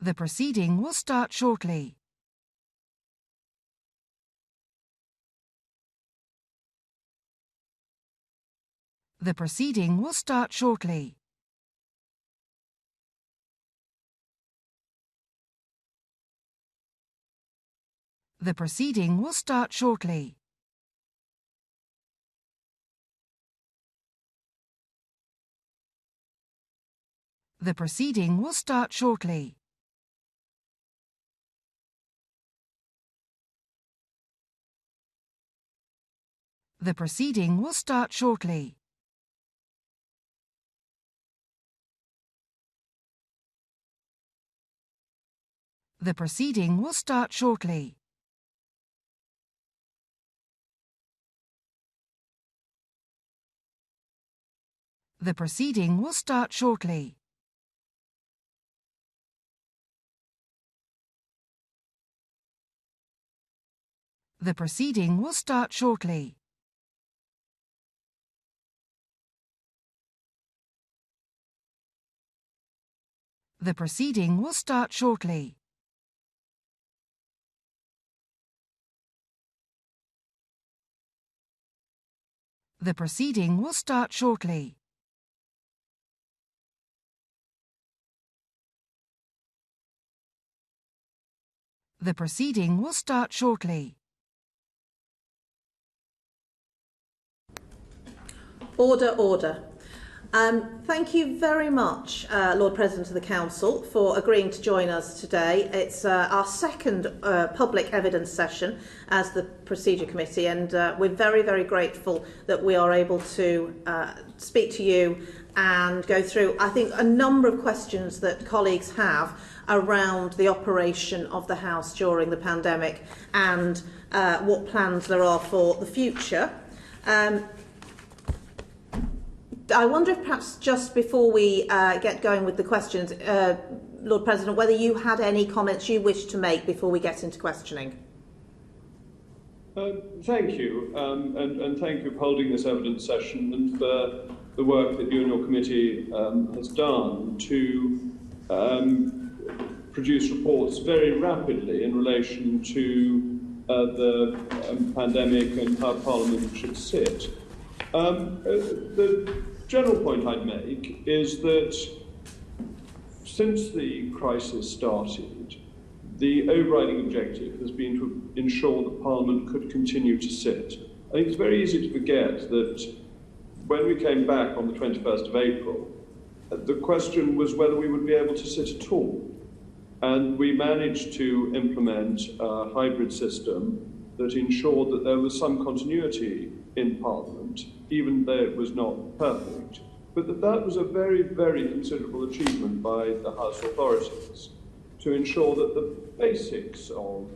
The proceeding will start shortly. The proceeding will start shortly. The proceeding will start shortly. The proceeding will start shortly. The proceeding will start shortly. The proceeding will start shortly. The proceeding will start shortly. The proceeding will start shortly. The proceeding will start shortly. The proceeding will start shortly. The proceeding will start shortly. Order, order. Thank you very much, Lord President of the Council, for agreeing to join us today. It's our second public evidence session as the Procedure Committee, and we're very, very grateful that we are able to speak to you and go through, I think, a number of questions that colleagues have around the operation of the House during the pandemic and what plans there are for the future. I wonder if perhaps just before we get going with the questions, Lord President, whether you had any comments you wish to make before we get into questioning. Thank you, and thank you for holding this evidence session and for the work that you and your committee has done to produce reports very rapidly in relation to the pandemic and how Parliament should sit. The general point I'd make is that since the crisis started, the overriding objective has been to ensure that Parliament could continue to sit. I think it's very easy to forget that when we came back on the 21st of April, the question was whether we would be able to sit at all. And we managed to implement a hybrid system that ensured that there was some continuity in Parliament, even though it was not perfect, but that was a very, very considerable achievement by the House authorities to ensure that the basics of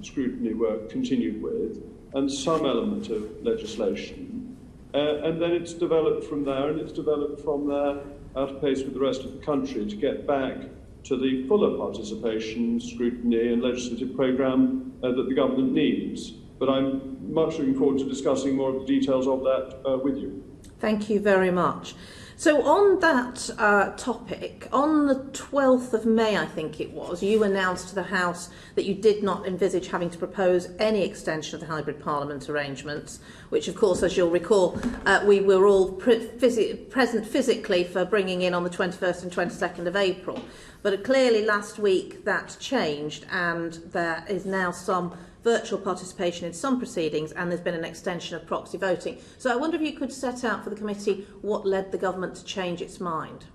scrutiny were continued with, and some element of legislation. And then it's developed from there, and it's developed from there out of pace with the rest of the country to get back to the fuller participation, scrutiny and legislative programme that the government needs. But I'm much looking forward to discussing more of the details of that with you. Thank you very much. So on that topic, on the 12th of May, I think it was, you announced to the House that you did not envisage having to propose any extension of the hybrid Parliament arrangements, which, of course, as you'll recall, we were all present physically for bringing in on the 21st and 22nd of April. But clearly last week that changed, and there is now some virtual participation in some proceedings, and there's been an extension of proxy voting. So I wonder if you could set out for the committee what led the government to change its mind.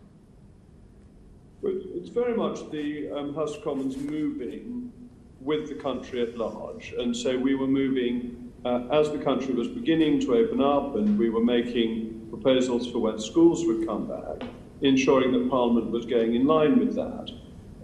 Well, it's very much the House of Commons moving with the country at large, and so we were moving as the country was beginning to open up, and we were making proposals for when schools would come back, ensuring that Parliament was going in line with that.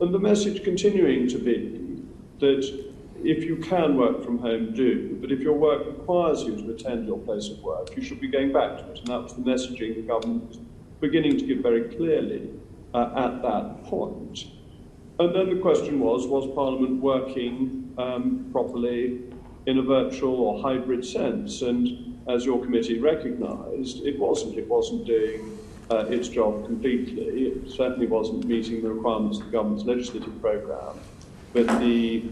And the message continuing to be that if you can work from home, do, but if your work requires you to attend your place of work, you should be going back to it. And that was the messaging the government was beginning to give very clearly at that point. And then the question was Parliament working properly in a virtual or hybrid sense? And as your committee recognised, it wasn't. It wasn't doing its job completely. It certainly wasn't meeting the requirements of the government's legislative programme, but the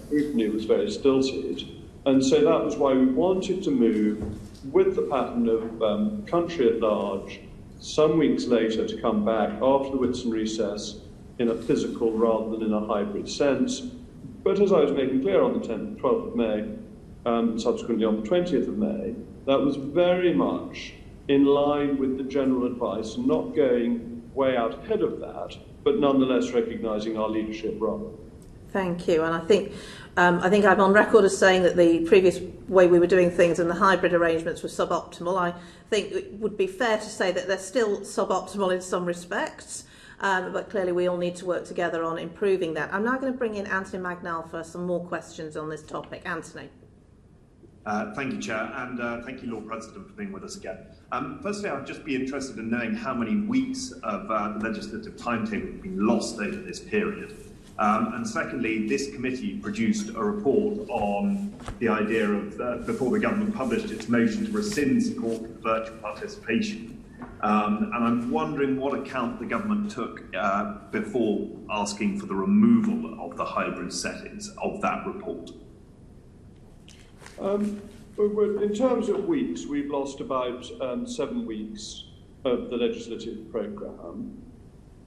scrutiny was very stilted. And so that was why we wanted to move with the pattern of country at large, some weeks later to come back after the Whitsun recess in a physical rather than in a hybrid sense. But as I was making clear on the 12th of May, subsequently on the 20th of May, that was very much in line with the general advice, not going way out ahead of that, but nonetheless recognising our leadership role. Thank you. And I think I'm on record as saying that the previous way we were doing things and the hybrid arrangements were suboptimal. I think it would be fair to say that they're still suboptimal in some respects, but clearly we all need to work together on improving that. I'm now going to bring in Anthony Magnall for some more questions on this topic. Anthony. Thank you, Chair, and thank you, Lord President, for being with us again. Firstly, I'd just be interested in knowing how many weeks of the legislative timetable have been lost over this period. And secondly, this committee produced a report on the idea of, before the government published its motion to rescind support for virtual participation. And I'm wondering what account the government took before asking for the removal of the hybrid settings of that report. In terms of weeks, we've lost about 7 weeks of the legislative programme.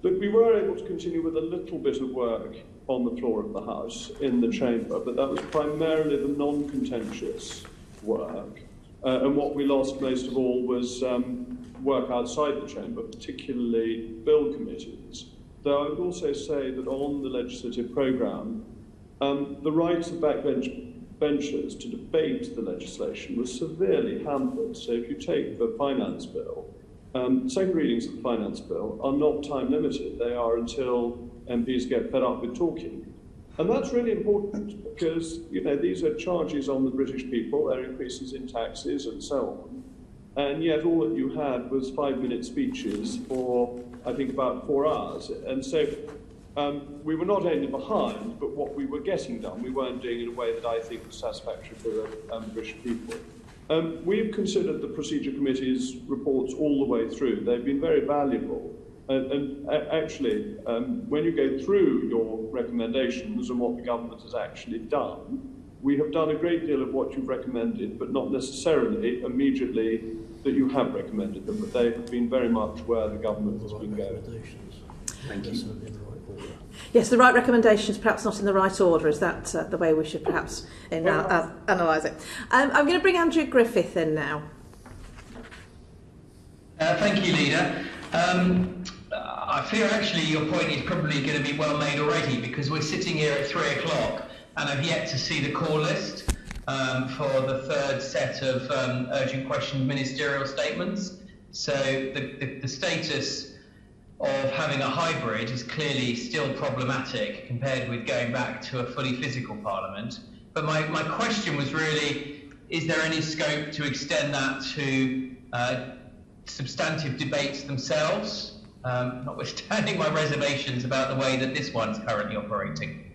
But we were able to continue with a little bit of work on the floor of the House in the chamber, but that was primarily the non-contentious work. And what we lost most of all was work outside the chamber, particularly bill committees. Though I would also say that on the legislative programme, the rights of backbenchers to debate the legislation was severely hampered. So if you take the finance bill, second readings of the finance bill are not time limited. They are until MPs get fed up with talking. And that's really important because, these are charges on the British people, their increases in taxes and so on. And yet all that you had was 5-minute speeches for, I think, about 4 hours. And so we were not only behind, but what we were getting done, we weren't doing in a way that I think was satisfactory for the British people. We've considered the Procedure Committee's reports all the way through. They've been very valuable. And actually, when you go through your recommendations and what the government has actually done, we have done a great deal of what you've recommended, but not necessarily immediately that you have recommended them, but they have been very much where the government has been going. Thank you. Yes, the right recommendations, perhaps not in the right order. Is that the way we should perhaps analyse it? I'm going to bring Andrew Griffith in now. Thank you, Leader. I fear actually your point is probably going to be well made already, because we're sitting here at 3 o'clock and I've yet to see the call list for the third set of urgent question ministerial statements. So the status of having a hybrid is clearly still problematic compared with going back to a fully physical parliament. But my question was really, is there any scope to extend that to substantive debates themselves, notwithstanding my reservations about the way that this one's currently operating?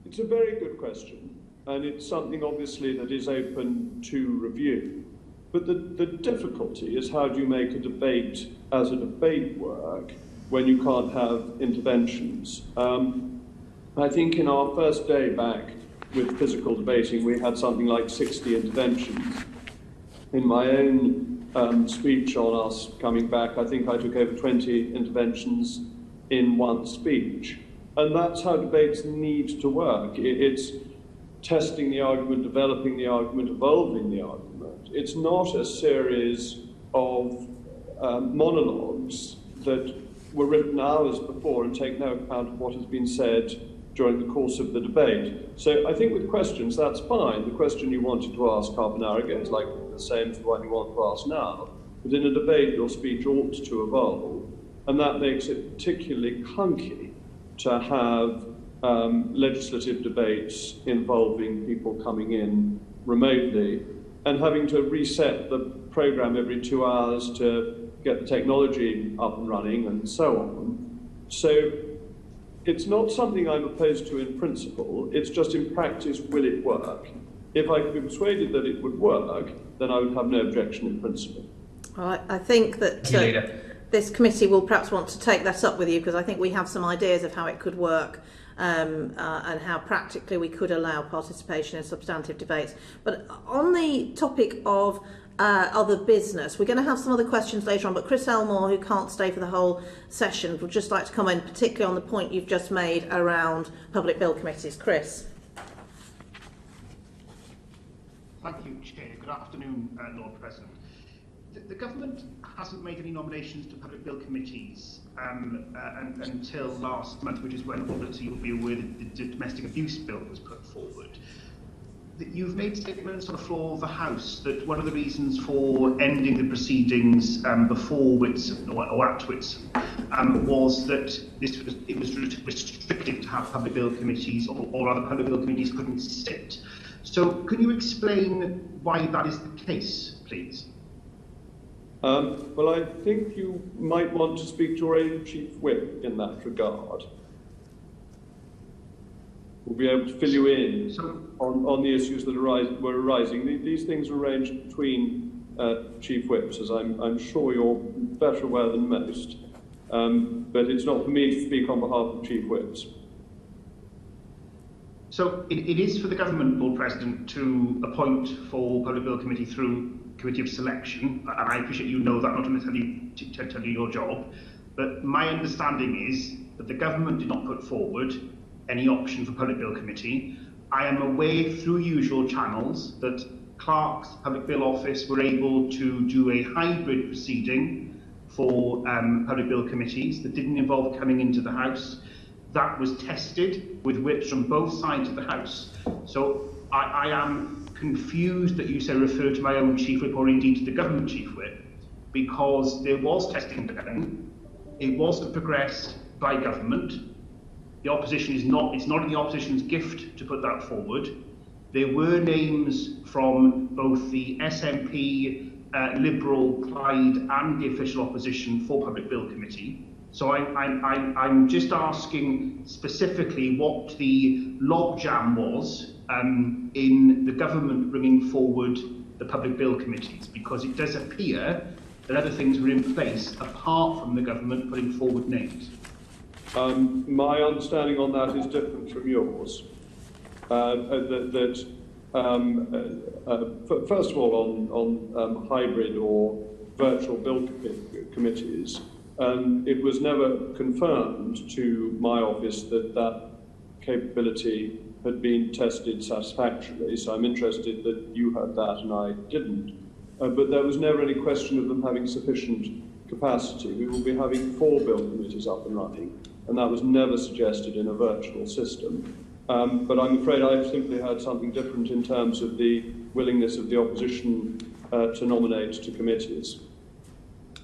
It's a very good question, and it's something obviously that is open to review. But the difficulty is, how do you make a debate as a debate work when you can't have interventions? I think in our first day back with physical debating, we had something like 60 interventions. In my own speech on us coming back, I think I took over 20 interventions in one speech. And that's how debates need to work. It's testing the argument, developing the argument, evolving the argument. It's not a series of monologues that were written hours before and take no account of what has been said during the course of the debate. So I think with questions, that's fine. The question you wanted to ask half an hour ago is like the same as the one you want to ask now. But in a debate, your speech ought to evolve. And that makes it particularly clunky to have legislative debates involving people coming in remotely and having to reset the programme every 2 hours to get the technology up and running and so on. So it's not something I'm opposed to in principle, it's just in practice, will it work? If I could be persuaded that it would work, then I would have no objection in principle. Well, I think that this committee will perhaps want to take that up with you, because I think we have some ideas of how it could work and how practically we could allow participation in substantive debates. But on the topic of other business, we're going to have some other questions later on, but Chris Elmore, who can't stay for the whole session, would just like to comment particularly on the point you've just made around public bill committees. Chris. Thank you, Chair. Good afternoon, Lord President. The government hasn't made any nominations to public bill committees until last month, which is when obviously you'll be aware that the domestic abuse bill was put forward. You've made statements on the floor of the House that one of the reasons for ending the proceedings before Whitson or at Whitson was that it was restricted to have public bill committees, or other public bill committees couldn't sit. So can you explain why that is the case, please? Well, I think you might want to speak to your Chief Whip in that regard. We'll be able to fill you in on the issues that were arising. These things were arranged between Chief Whips, as I'm sure you're better aware than most. But it's not for me to speak on behalf of Chief Whips. So it is for the government, Lord President, to appoint for Public Bill Committee through Committee of Selection, and I appreciate you know that, not to tell you your job, but my understanding is that the government did not put forward any option for Public Bill Committee. I am aware through usual channels that clerks, Public Bill Office were able to do a hybrid proceeding for Public Bill Committees that didn't involve coming into the House. That was tested with whips from both sides of the House. So I am confused that you say refer to my own Chief Whip or indeed to the government Chief Whip, because there was testing done. It wasn't progressed by government. The opposition it's not in the opposition's gift to put that forward. There were names from both the SNP, Liberal, Plaid and the official opposition for Public Bill Committee. So I'm just asking specifically what the logjam was in the government bringing forward the Public Bill Committees, because it does appear that other things were in place apart from the government putting forward names. My understanding on that is different from yours. First of all, on hybrid or virtual bill committees, it was never confirmed to my office that capability had been tested satisfactorily, so I'm interested that you had that and I didn't. But there was never any question of them having sufficient capacity. We will be having 4 bill committees up and running, and that was never suggested in a virtual system. But I'm afraid I've simply heard something different in terms of the willingness of the opposition to nominate to committees.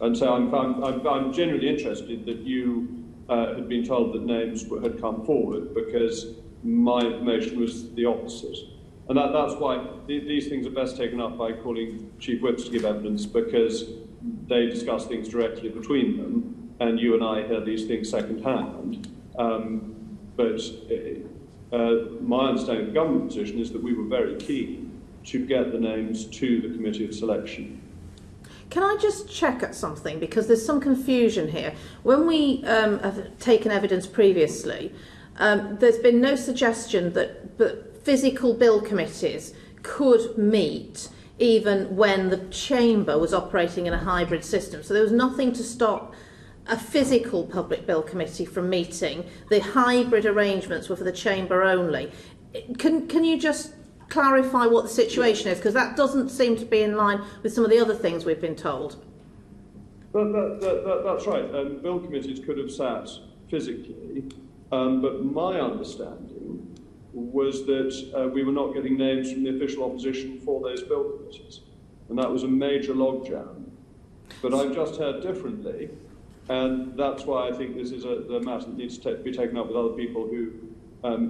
And so I'm genuinely interested that you had been told that names had come forward, because my information was the opposite. And that's why these things are best taken up by calling Chief Whips to give evidence, because they discuss things directly between them, and you and I hear these things second-hand. But my understanding of the government position is that we were very keen to get the names to the Committee of Selection. Can I just check at something, because there's some confusion here. When we have taken evidence previously, there's been no suggestion that physical bill committees could meet even when the chamber was operating in a hybrid system. So there was nothing to stop a physical public bill committee from meeting. The hybrid arrangements were for the chamber only. Can you just clarify what the situation is, because that doesn't seem to be in line with some of the other things we've been told? That's right. Bill committees could have sat physically, but my understanding was that we were not getting names from the official opposition for those bill committees, and that was a major logjam. But I've just heard differently, and that's why I think this is the matter that needs to be taken up with other people who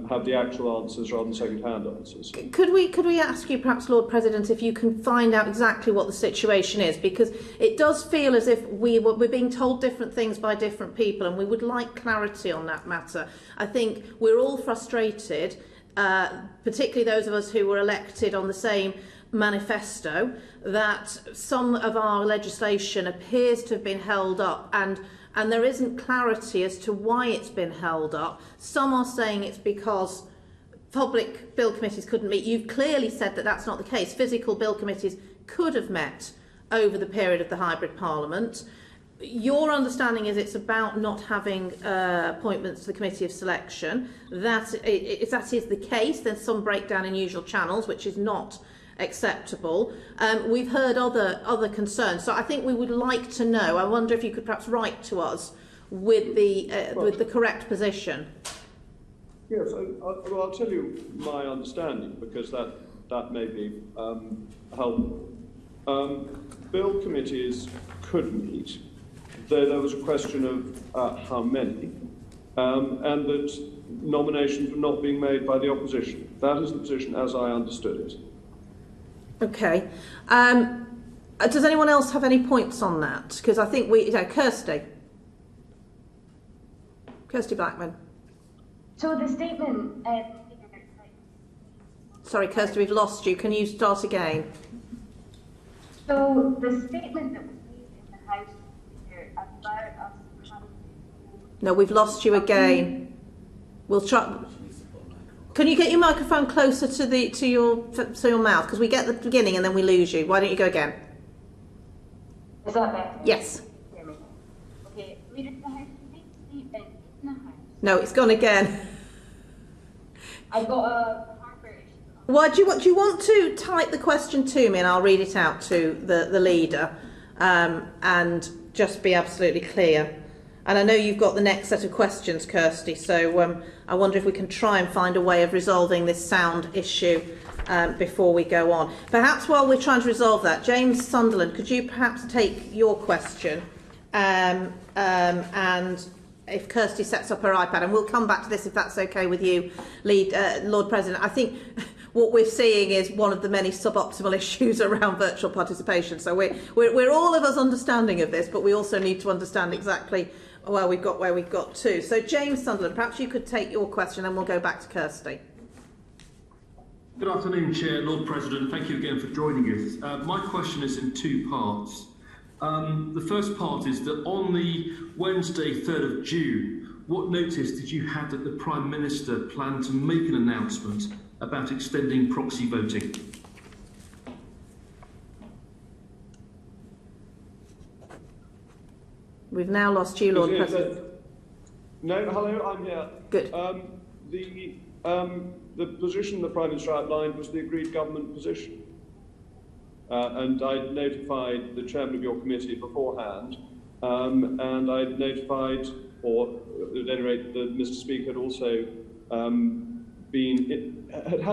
have the actual answers rather than second-hand answers. Could we ask you, perhaps, Lord President, if you can find out exactly what the situation is, because it does feel as if we're being told different things by different people, and we would like clarity on that matter. I think we're all frustrated, particularly those of us who were elected on the same manifesto that some of our legislation appears to have been held up, and there isn't clarity as to why it's been held up. Some are saying it's because public bill committees couldn't meet. You've clearly said that that's not the case. Physical bill committees could have met over the period of the hybrid parliament. Your understanding is it's about not having appointments to the Committee of Selection. If that is the case, there's some breakdown in usual channels, which is not acceptable. We've heard other concerns, so I think we would like to know. I wonder if you could perhaps write to us with the correct position. Yes, I'll tell you my understanding, because that may be helpful. Bill committees could meet, though there was a question of how many, and that nominations were not being made by the opposition. That is the position as I understood it. Okay. Does anyone else have any points on that? Because I think Kirsty Blackman. So the statement... Sorry, Kirsty, we've lost you. Can you start again? So the statement that was made in the House about us having... No, we've lost you again. We'll try... Can you get your microphone closer to your mouth? Because we get the beginning and then we lose you. Why don't you go again? Is that better? Yes. Okay, read it in the House. In the House. No, it's gone again. I've got a hardware issue. Why do you want to type the question to me and I'll read it out to the leader, and just be absolutely clear. And I know you've got the next set of questions, Kirsty, so I wonder if we can try and find a way of resolving this sound issue before we go on. Perhaps while we're trying to resolve that, James Sunderland, could you perhaps take your question, and if Kirsty sets up her iPad, and we'll come back to this if that's okay with you, Lord President. I think what we're seeing is one of the many suboptimal issues around virtual participation. So we're all of us understanding of this, but we also need to understand exactly where we've got to. So James Sunderland, perhaps you could take your question, and we'll go back to Kirsty. Good afternoon, Chair, Lord President. Thank you again for joining us. My question is in two parts. The first part is that on the Wednesday, 3rd of June, what notice did you have that the Prime Minister planned to make an announcement about extending proxy voting? We've now lost you, Lord President. No, hello, I'm here. Good. The position the Prime Minister outlined was the agreed government position. And I'd notified the chairman of your committee beforehand, and I'd notified, or at any rate, that Mr. Speaker had also had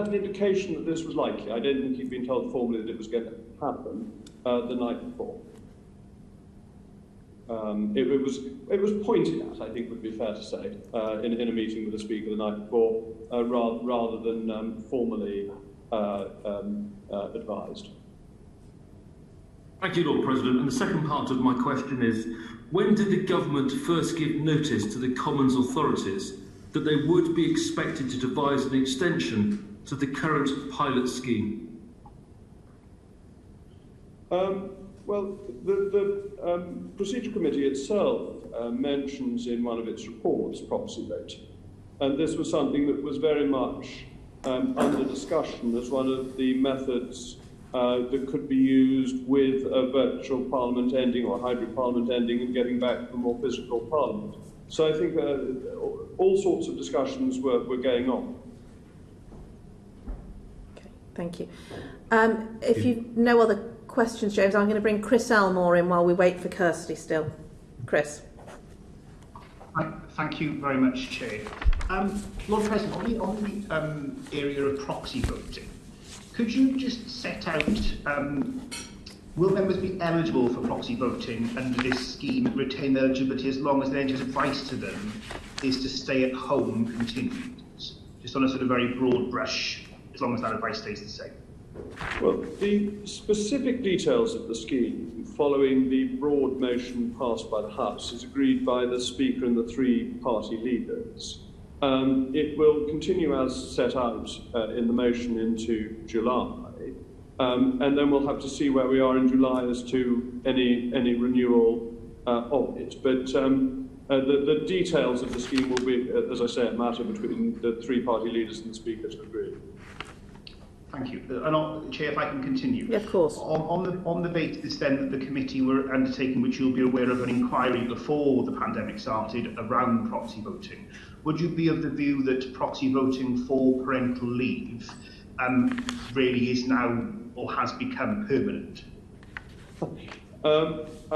an indication that this was likely. I don't think he'd been told formally that it was going to happen the night before. It was pointed at, I think would be fair to say, in a meeting with the Speaker the night before, rather than formally advised. Thank you, Lord President. And the second part of my question is, when did the government first give notice to the Commons authorities that they would be expected to devise an extension to the current pilot scheme? Well, the Procedure Committee itself mentions in one of its reports proxy voting. And this was something that was very much under discussion as one of the methods that could be used with a virtual parliament ending or a hybrid parliament ending and getting back to a more physical parliament. So I think all sorts of discussions were going on. Okay, thank you. If you've no other questions, James, I'm going to bring Chris Elmore in while we wait for Kirsty still. Chris. Thank you very much, Chair. Lord President, on the area of proxy voting, could you just set out, will members be eligible for proxy voting under this scheme and retain their eligibility as long as the NHS advice to them is to stay at home continued? Just on a sort of very broad brush, as long as that advice stays the same. Well, the specific details of the scheme following the broad motion passed by the House is agreed by the Speaker and the three party leaders. It will continue as set out in the motion into July, and then we'll have to see where we are in July as to any renewal of it. But the details of the scheme will be, as I say, a matter between the three-party leaders and the Speaker to agree. Thank you. Chair, if I can continue. Yeah, of course. On the basis then that the committee were undertaking, which you'll be aware of, an inquiry before the pandemic started around proxy voting, would you be of the view that proxy voting for parental leave really is now or has become permanent? It's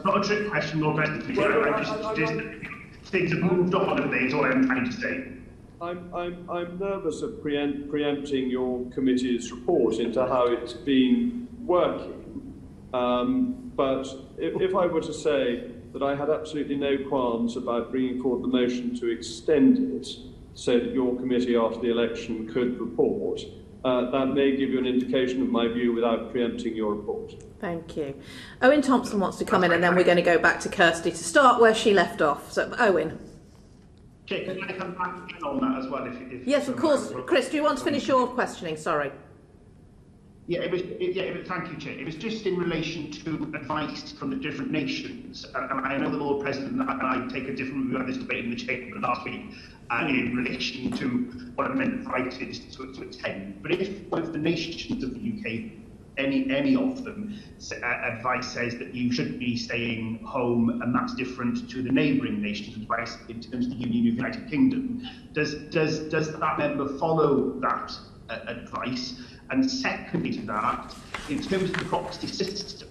not a trick question, Lord President. Things have moved on, haven't they? Is all I'm trying to say. I'm nervous of preempting your committee's report into how it's been working. But if I were to say that I had absolutely no qualms about bringing forward the motion to extend it so that your committee after the election could report, that may give you an indication of my view without preempting your report. Thank you. Owen Thompson wants to come in, and then we're going to go back to Kirsty to start where she left off. So, Owen. Jake, can I come back on that as well? Yes, of course. Chris, do you want to finish your questioning? Sorry. Thank you, Chair. It was just in relation to advice from the different nations. And I know the Lord President and I take a different view on this debate in the Chamber last week in relation to what amendment right is to attend. But if one of the nations of the UK, any of them, advice says that you should be staying home, and that's different to the neighbouring nations' advice in terms of the Union of the United Kingdom, does that member follow that advice? And secondly to that, in terms of the proxy system,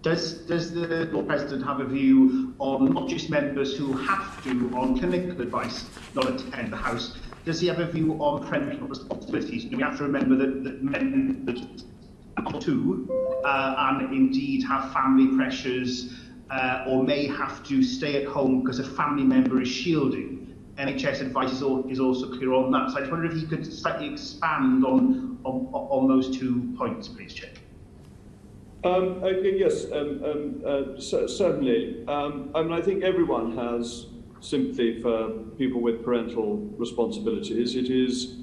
does the Lord President have a view on not just members who have to, on clinical advice, not attend the House? Does he have a view on parental responsibilities? We have to remember that members to and indeed have family pressures or may have to stay at home because a family member is shielding. NHS advice is also clear on that. So I just wonder if you could slightly expand on those 2 points, please, Chair. Yes, certainly. I think everyone has sympathy for people with parental responsibilities. It is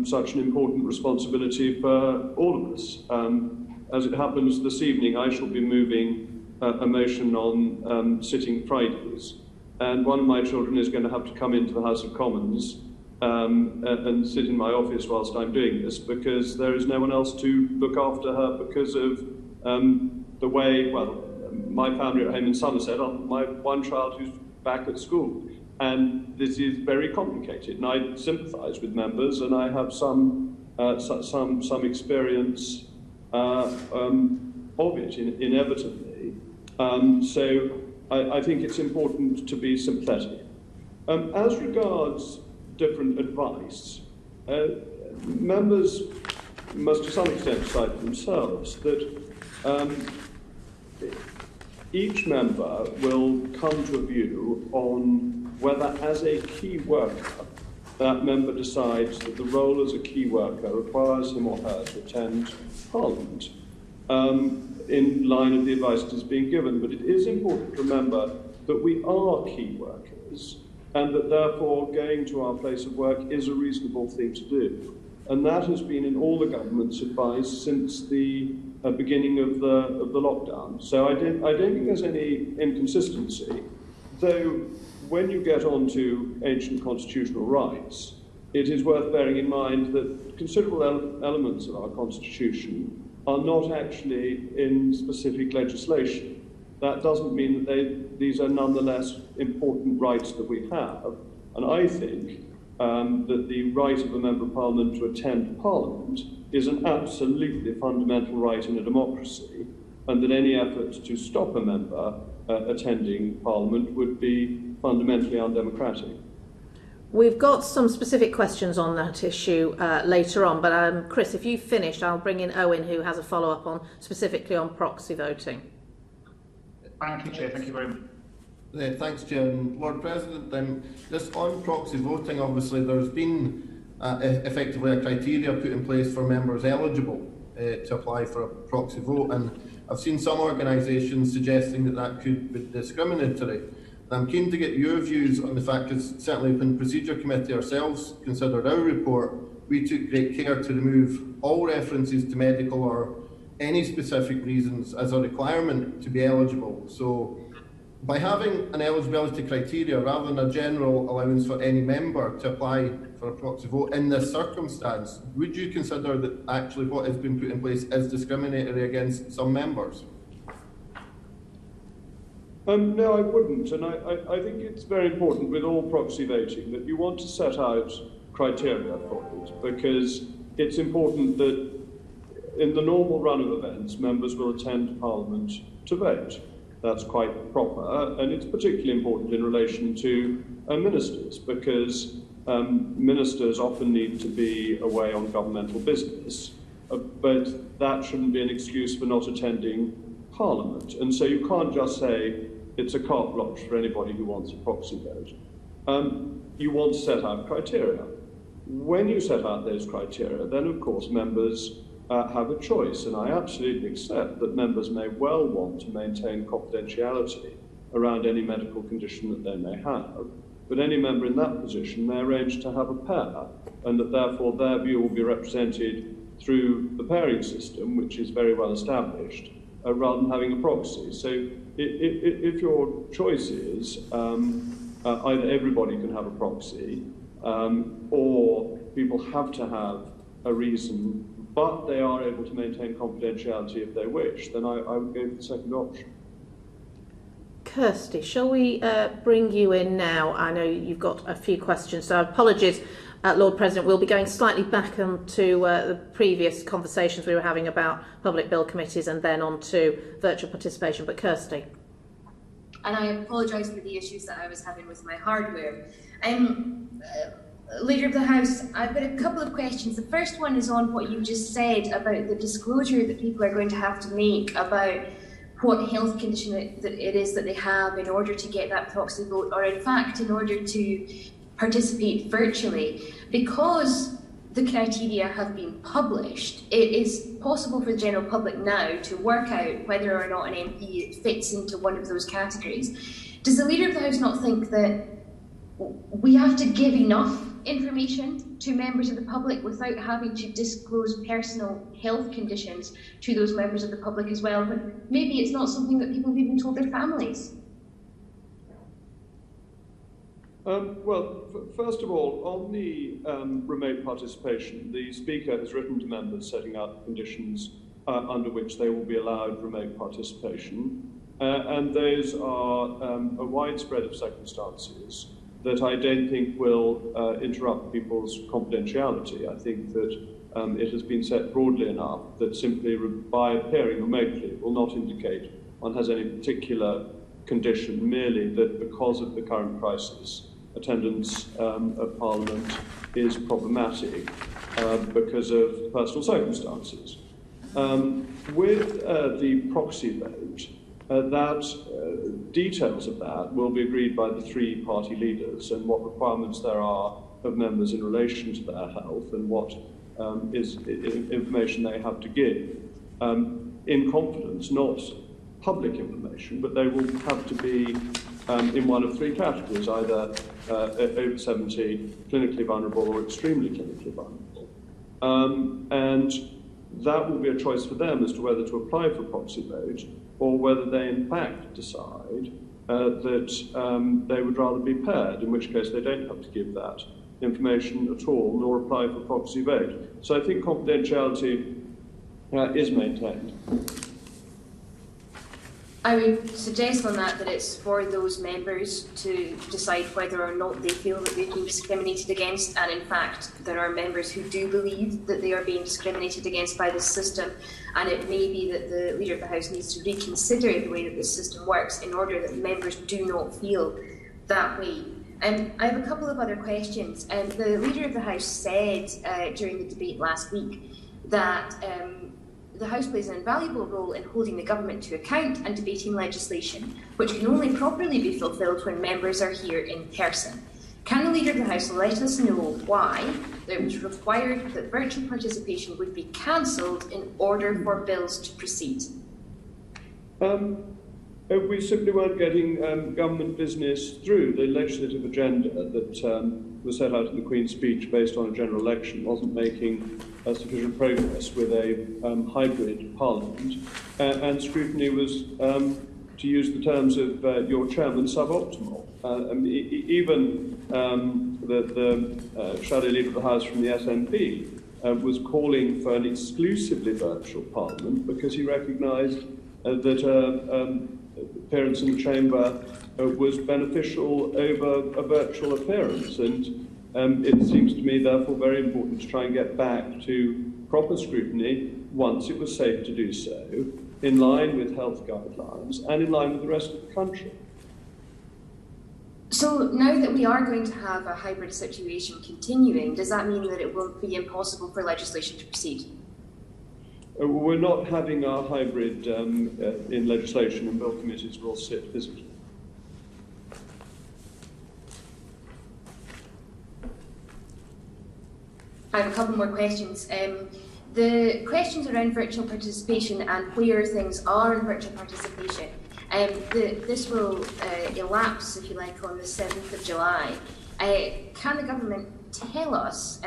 such an important responsibility for all of us. As it happens this evening, I shall be moving a motion on sitting Fridays, and one of my children is going to have to come into the House of Commons and sit in my office whilst I'm doing this, because there is no one else to look after her because of the way, my family are at home in Somerset, my one child who's back at school. And this is very complicated, and I sympathise with members, and I have some experience of it, inevitably. So I think it's important to be sympathetic. As regards different advice, members must to some extent decide for themselves that each member will come to a view on whether, as a key worker, that member decides that the role as a key worker requires him or her to attend Parliament in line of the advice that is being given. But it is important to remember that we are key workers, and that therefore going to our place of work is a reasonable thing to do. And that has been in all the government's advice since the beginning of the lockdown. So I don't think there's any inconsistency, though when you get on to ancient constitutional rights, it is worth bearing in mind that considerable elements of our constitution are not actually in specific legislation. That doesn't mean that these are nonetheless important rights that we have. And I think that the right of a Member of Parliament to attend Parliament is an absolutely fundamental right in a democracy, and that any effort to stop a member attending Parliament would be fundamentally undemocratic. We've got some specific questions on that issue later on, but Chris, if you've finished, I'll bring in Owen, who has a follow-up on specifically on proxy voting. Thank you, Chair. Thank you very much. Thanks, Chair. Lord President, just on proxy voting, obviously there's been effectively a criteria put in place for members eligible to apply for a proxy vote, and I've seen some organisations suggesting that could be discriminatory. I'm keen to get your views on the fact, because certainly when Procedure Committee ourselves considered our report, we took great care to remove all references to medical or any specific reasons as a requirement to be eligible. So by having an eligibility criteria rather than a general allowance for any member to apply for a proxy vote in this circumstance, would you consider that actually what has been put in place is discriminatory against some members? No, I wouldn't, and I think it's very important with all proxy voting that you want to set out criteria for it, because it's important that in the normal run of events, members will attend Parliament to vote. That's quite proper, and it's particularly important in relation to ministers, because ministers often need to be away on governmental business, but that shouldn't be an excuse for not attending Parliament. And so you can't just say it's a carte blanche for anybody who wants a proxy vote. You want to set out criteria. When you set out those criteria, then of course members have a choice, and I absolutely accept that members may well want to maintain confidentiality around any medical condition that they may have, but any member in that position may arrange to have a pair, and that therefore their view will be represented through the pairing system, which is very well established, rather than having a proxy. So if your choice is either everybody can have a proxy, or people have to have a reason, but they are able to maintain confidentiality if they wish, then I would go for the second option. Kirsty, shall we bring you in now? I know you've got a few questions, so apologies, Lord President. We'll be going slightly back onto the previous conversations we were having about public bill committees and then on to virtual participation. But Kirsty. And I apologise for the issues that I was having with my hardware. Leader of the House, I've got a couple of questions. The first one is on what you just said about the disclosure that people are going to have to make about what health condition it is that they have in order to get that proxy vote, or in fact in order to participate virtually. Because the criteria have been published, it is possible for the general public now to work out whether or not an MP fits into one of those categories. Does the Leader of the House not think that we have to give enough information to members of the public without having to disclose personal health conditions to those members of the public as well, but maybe it's not something that people have even told their families? First of all, on the remote participation, the Speaker has written to members setting out conditions under which they will be allowed remote participation, and those are a wide spread of circumstances that I don't think will interrupt people's confidentiality. I think that it has been set broadly enough that simply by appearing remotely will not indicate one has any particular condition, merely that because of the current crisis, attendance at Parliament is problematic because of personal circumstances. With the proxy vote, details of that will be agreed by the three party leaders, and what requirements there are of members in relation to their health and what is information they have to give in confidence, not public information, but they will have to be in one of three categories, either over 70, clinically vulnerable, or extremely clinically vulnerable. And that will be a choice for them as to whether to apply for a proxy vote, or whether they in fact decide that they would rather be paired, in which case they don't have to give that information at all, nor apply for proxy vote. So I think confidentiality is maintained. I would suggest on that it's for those members to decide whether or not they feel that they've been discriminated against, and in fact there are members who do believe that they are being discriminated against by this system, and it may be that the Leader of the House needs to reconsider the way that this system works in order that members do not feel that way. I have a couple of other questions. The Leader of the House said during the debate last week that the House plays an invaluable role in holding the government to account and debating legislation, which can only properly be fulfilled when members are here in person. Can the Leader of the House let us know why it was required that virtual participation would be cancelled in order for bills to proceed? We simply weren't getting government business through. The legislative agenda that was set out in the Queen's speech based on a general election wasn't making sufficient progress with a hybrid parliament, and scrutiny was, to use the terms of your chairman, suboptimal. Even the shadow leader of the House from the SNP was calling for an exclusively virtual parliament because he recognised that appearance in the chamber was beneficial over a virtual appearance, and it seems to me therefore very important to try and get back to proper scrutiny once it was safe to do so, in line with health guidelines and in line with the rest of the country. So now that we are going to have a hybrid situation continuing, does that mean that it will be impossible for legislation to proceed? We're not having our hybrid in legislation, and bill committees will sit physically. I have a couple more questions. The questions around virtual participation and where things are in virtual participation, this will elapse, if you like, on the 7th of July. Can the government tell us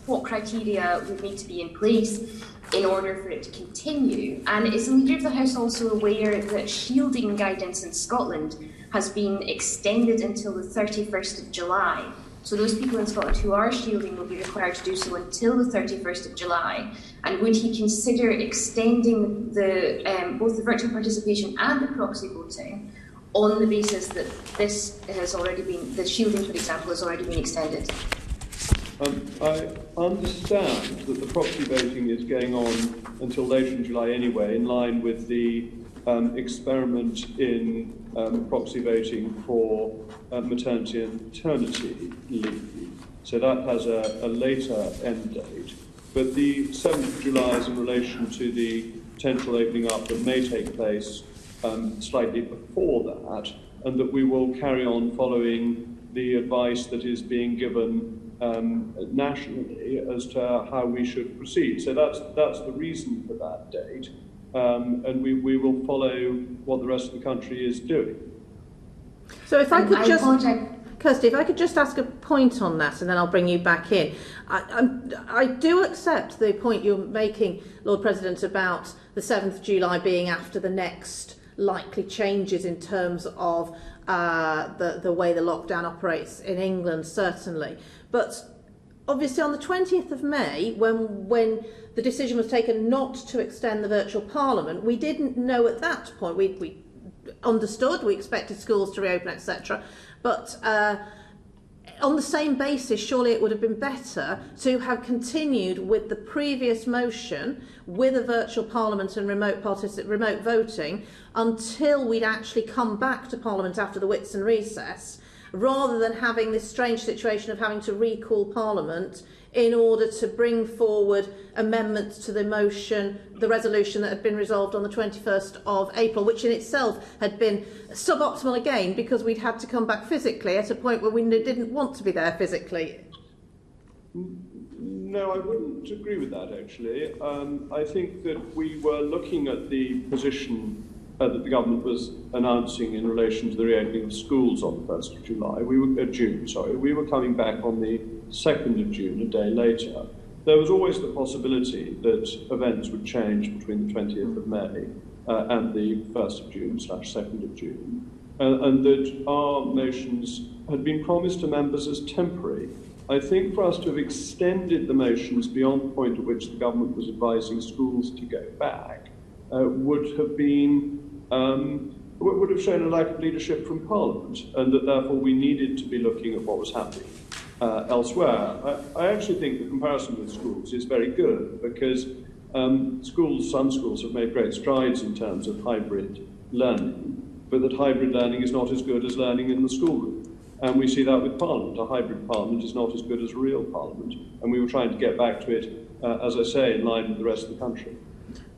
what criteria would need to be in place in order for it to continue? And is the Leader of the House also aware that shielding guidance in Scotland has been extended until the 31st of July? So those people in Scotland who are shielding will be required to do so until the 31st of July. And would he consider extending both the virtual participation and the proxy voting on the basis that this has already been, the shielding, for example, has already been extended? I understand that the proxy voting is going on until later in July anyway, in line with the experiment in proxy voting for maternity and paternity leave. So that has a later end date. But the 7th of July is in relation to the potential opening up that may take place slightly before that, and that we will carry on following the advice that is being given nationally as to how we should proceed. So that's the reason for that date, and we will follow what the rest of the country is doing. So if I could just, Kirsty, if I could just ask a point on that, and then I'll bring you back in. I do accept the point you're making, Lord President, about the 7th of July being after the next likely changes in terms of the way the lockdown operates in England, certainly. But obviously on the 20th of May, when the decision was taken not to extend the virtual parliament, we didn't know at that point. We understood, we expected schools to reopen, etc. But on the same basis, surely it would have been better to have continued with the previous motion with a virtual parliament and remote voting until we'd actually come back to parliament after the Whitsun recess, rather than having this strange situation of having to recall parliament in order to bring forward amendments to the motion, the resolution that had been resolved on the 21st of April, which in itself had been suboptimal again because we'd had to come back physically at a point where we didn't want to be there physically. No, I wouldn't agree with that, actually. I think that we were looking at the position that the government was announcing in relation to the reopening of schools on the 1st of July. We were coming back on the 2nd of June, a day later. There was always the possibility that events would change between the 20th of May and the 1st of June / 2nd of June, and that our motions had been promised to members as temporary. I think for us to have extended the motions beyond the point at which the government was advising schools to go back would have shown a lack of leadership from Parliament, and that therefore we needed to be looking at what was happening elsewhere. I actually think the comparison with schools is very good, because some schools have made great strides in terms of hybrid learning, but that hybrid learning is not as good as learning in the schoolroom. And we see that with Parliament. A hybrid Parliament is not as good as a real Parliament, and we were trying to get back to it, as I say, in line with the rest of the country.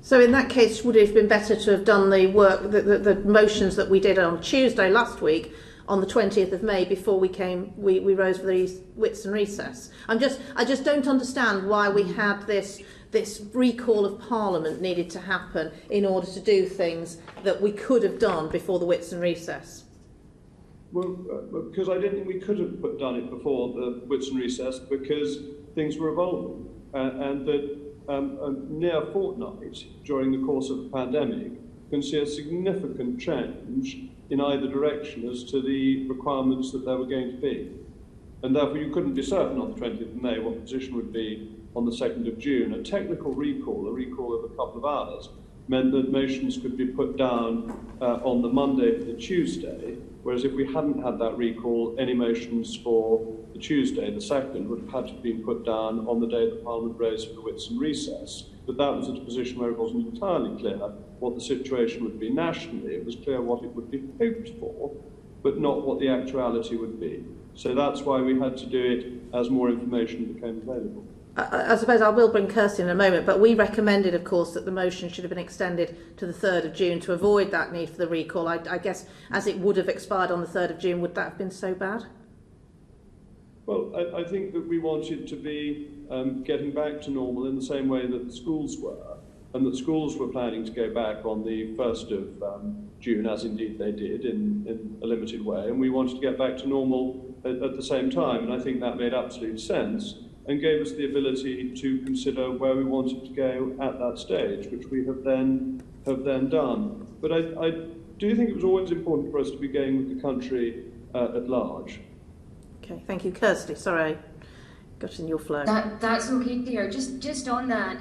So in that case, would it have been better to have done the work, the motions that we did on Tuesday last week, on the 20th of May, before we rose for the Whitsun recess? I just don't understand why we had this this recall of Parliament needed to happen in order to do things that we could have done before the Whitsun recess? Well, because I don't think we could have done it before the Whitsun recess, because things were evolving, and that a near fortnight during the course of the pandemic can see a significant change in either direction as to the requirements that there were going to be. And therefore you couldn't be certain on the 20th of May what the position would be on the 2nd of June. A technical recall, a recall of a couple of hours, meant that motions could be put down on the Monday for the Tuesday, whereas if we hadn't had that recall, any motions for the Tuesday, the 2nd, would have had to have been put down on the day that Parliament rose for the Whitsun recess. But that was at a position where it wasn't entirely clear what the situation would be nationally. It was clear what it would be hoped for, but not what the actuality would be. So that's why we had to do it as more information became available. I suppose I will bring Kirsty in a moment, but we recommended, of course, that the motion should have been extended to the 3rd of June to avoid that need for the recall. I guess as it would have expired on the 3rd of June, would that have been so bad? Well, I think that we wanted to be getting back to normal in the same way that the schools were, and that schools were planning to go back on the 1st of June, as indeed they did in a limited way, and we wanted to get back to normal at the same time, and I think that made absolute sense and gave us the ability to consider where we wanted to go at that stage, which we have then done. But I do think it was always important for us to be going with the country at large. Okay, thank you. Kirsty, sorry, I got in your flow. That's okay, dear. Just on that,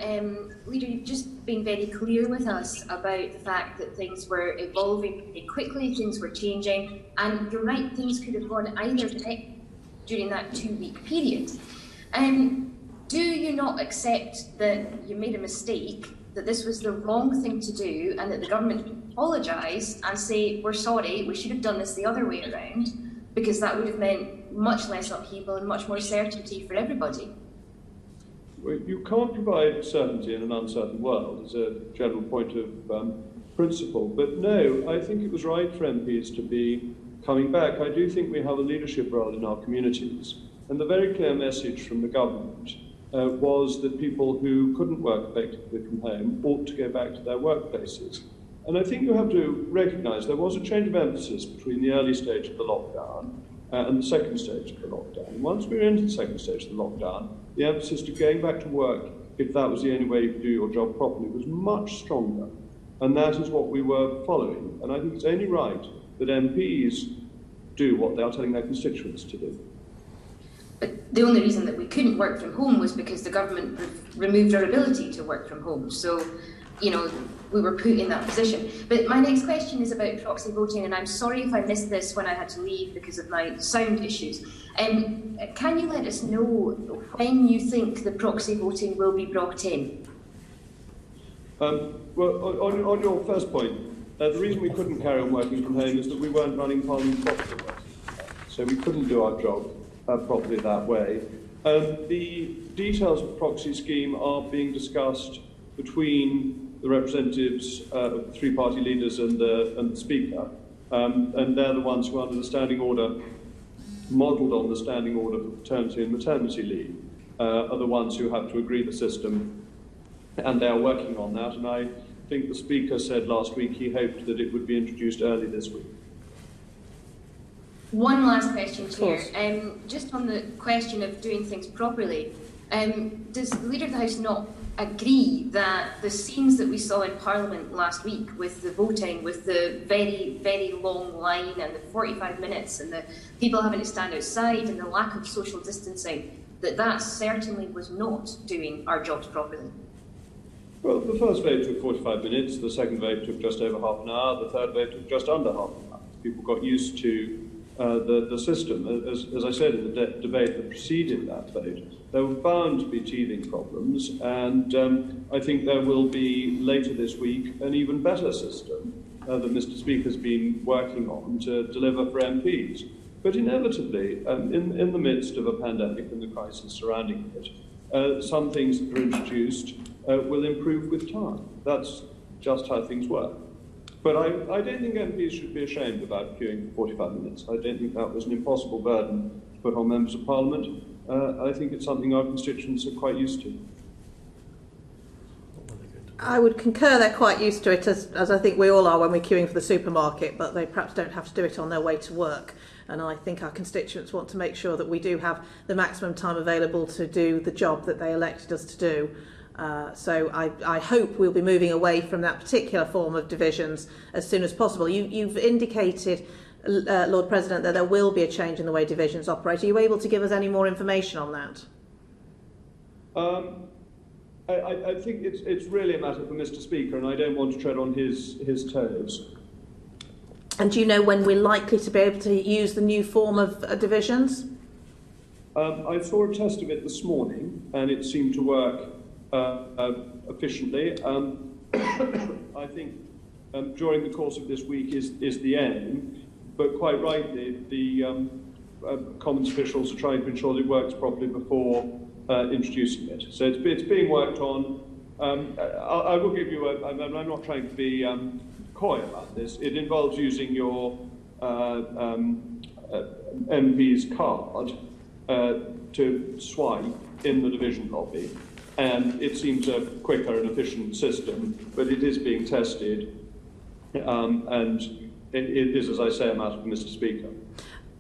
Leader, you've just been very clear with us about the fact that things were evolving very quickly, things were changing, and you're right, things could have gone either way during that 2-week period. Do you not accept that you made a mistake, that this was the wrong thing to do, and that the government apologise and say, we're sorry, we should have done this the other way around, because that would have meant much less upheaval and much more certainty for everybody? Well, you can't provide certainty in an uncertain world as a general point of principle, but no, I think it was right for MPs to be coming back. I do think we have a leadership role in our communities. And the very clear message from the government was that people who couldn't work effectively from home ought to go back to their workplaces. And I think you have to recognise there was a change of emphasis between the early stage of the lockdown and the second stage of the lockdown. And once we were into the second stage of the lockdown, the emphasis to going back to work, if that was the only way you could do your job properly, was much stronger. And that is what we were following. And I think it's only right that MPs do what they are telling their constituents to do. But the only reason that we couldn't work from home was because the government removed our ability to work from home. So, you know, we were put in that position. But my next question is about proxy voting, and I'm sorry if I missed this when I had to leave because of my sound issues. Can you let us know when you think the proxy voting will be brought in? Well, on your first point, the reason we couldn't carry on working from home is that we weren't running Parliament properly. So we couldn't do our job properly that way. The details of the proxy scheme are being discussed between the representatives of the three-party leaders and the Speaker, and they're the ones who, under the standing order, modelled on the standing order for paternity and maternity leave, are the ones who have to agree the system, and they are working on that. And I think the Speaker said last week he hoped that it would be introduced early this week. One last question, Chair. Just on the question of doing things properly, does the Leader of the House not agree that the scenes that we saw in Parliament last week with the voting, with the very, very long line and the 45 minutes and the people having to stand outside and the lack of social distancing, that certainly was not doing our jobs properly? Well, the first vote took 45 minutes, the second vote took just over half an hour, the third vote took just under half an hour. People got used to the system. As I said in the debate that preceded that vote, there were bound to be teething problems, and I think there will be later this week an even better system that Mr. Speaker's been working on to deliver for MPs. But inevitably, in the midst of a pandemic and the crisis surrounding it, some things that are introduced will improve with time. That's just how things work. But I don't think MPs should be ashamed about queuing for 45 minutes. I don't think that was an impossible burden to put on members of Parliament. I think it's something our constituents are quite used to. I would concur they're quite used to it, as I think we all are when we're queuing for the supermarket, but they perhaps don't have to do it on their way to work. And I think our constituents want to make sure that we do have the maximum time available to do the job that they elected us to do. So I hope we'll be moving away from that particular form of divisions as soon as possible. You've indicated, Lord President, that there will be a change in the way divisions operate. Are you able to give us any more information on that? I think it's really a matter for Mr. Speaker, and I don't want to tread on his toes. And do you know when we're likely to be able to use the new form of divisions? I saw a test of it this morning, and it seemed to work efficiently. I think during the course of this week is the aim, but quite rightly, the Commons officials are trying to ensure that it works properly before introducing it. So it's being worked on. I will give you I'm not trying to be coy about this. It involves using your MP's card to swipe in the division lobby, and it seems a quicker and efficient system, but it is being tested, and it is, as I say, a matter for Mr. Speaker.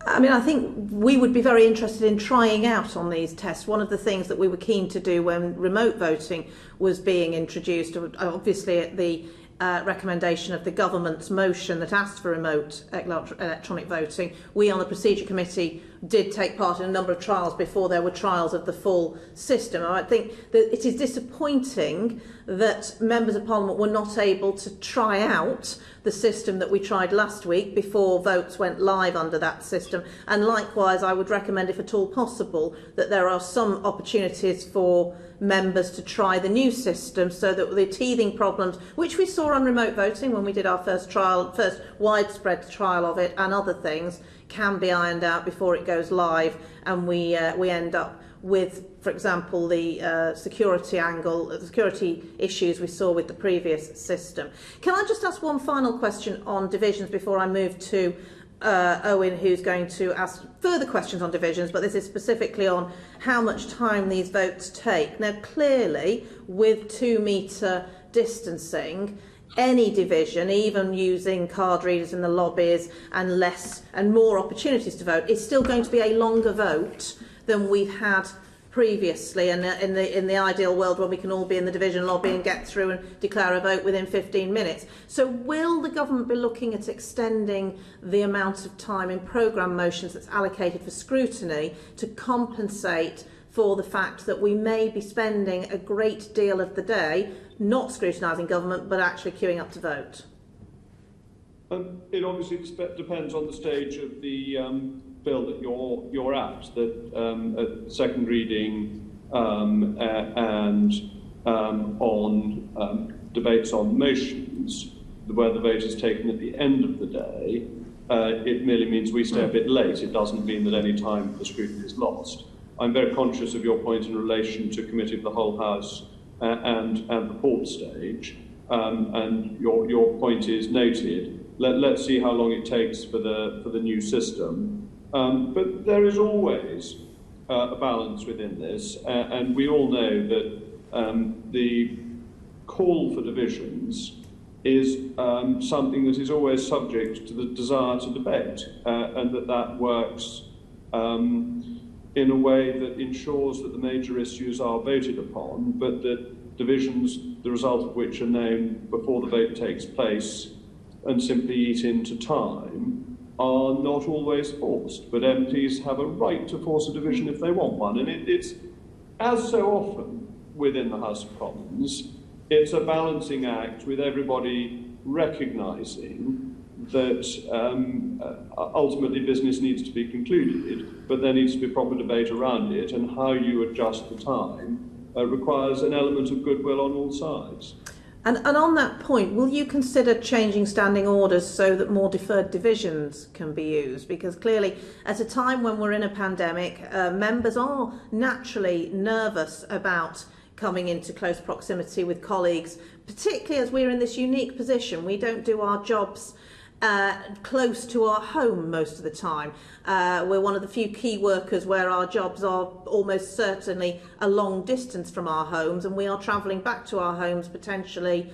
I mean, I think we would be very interested in trying out on these tests. One of the things that we were keen to do when remote voting was being introduced, obviously at the recommendation of the government's motion that asked for remote electronic voting, we on the Procedure Committee did take part in a number of trials before there were trials of the full system. I think that it is disappointing that members of Parliament were not able to try out the system that we tried last week before votes went live under that system. And likewise, I would recommend, if at all possible, that there are some opportunities for members to try the new system so that the teething problems, which we saw on remote voting when we did our first widespread trial of it, and other things, can be ironed out before it goes live, and we end up with, for example, the security issues we saw with the previous system. Can I just ask one final question on divisions before I move to Owen, who's going to ask further questions on divisions, but this is specifically on how much time these votes take. Now, clearly, with 2 metre distancing, any division, even using card readers in the lobbies and more opportunities to vote, is still going to be a longer vote than we've had previously, and in the ideal world where we can all be in the division lobby and get through and declare a vote within 15 minutes. So will the government be looking at extending the amount of time in programme motions that's allocated for scrutiny to compensate for the fact that we may be spending a great deal of the day not scrutinising government but actually queuing up to vote? It obviously depends on the stage of the bill that you're at, that at second reading and on debates on motions, where the vote is taken at the end of the day, it merely means we stay a bit late. It doesn't mean that any time for scrutiny is lost. I'm very conscious of your point in relation to Committee of the Whole House and the fourth stage, and your point is noted. Let's see how long it takes for the new system. But there is always a balance within this, and we all know that the call for divisions is something that is always subject to the desire to debate, and that works in a way that ensures that the major issues are voted upon, but that divisions, the result of which are known before the vote takes place and simply eat into time, are not always forced. But MPs have a right to force a division if they want one, and it's, as so often within the House of Commons, it's a balancing act with everybody recognising that ultimately business needs to be concluded, but there needs to be proper debate around it, and how you adjust the time requires an element of goodwill on all sides. And on that point, will you consider changing standing orders so that more deferred divisions can be used? Because clearly, at a time when we're in a pandemic, members are naturally nervous about coming into close proximity with colleagues, particularly as we're in this unique position. We don't do our jobs close to our home most of the time. We're one of the few key workers where our jobs are almost certainly a long distance from our homes, and we are travelling back to our homes potentially,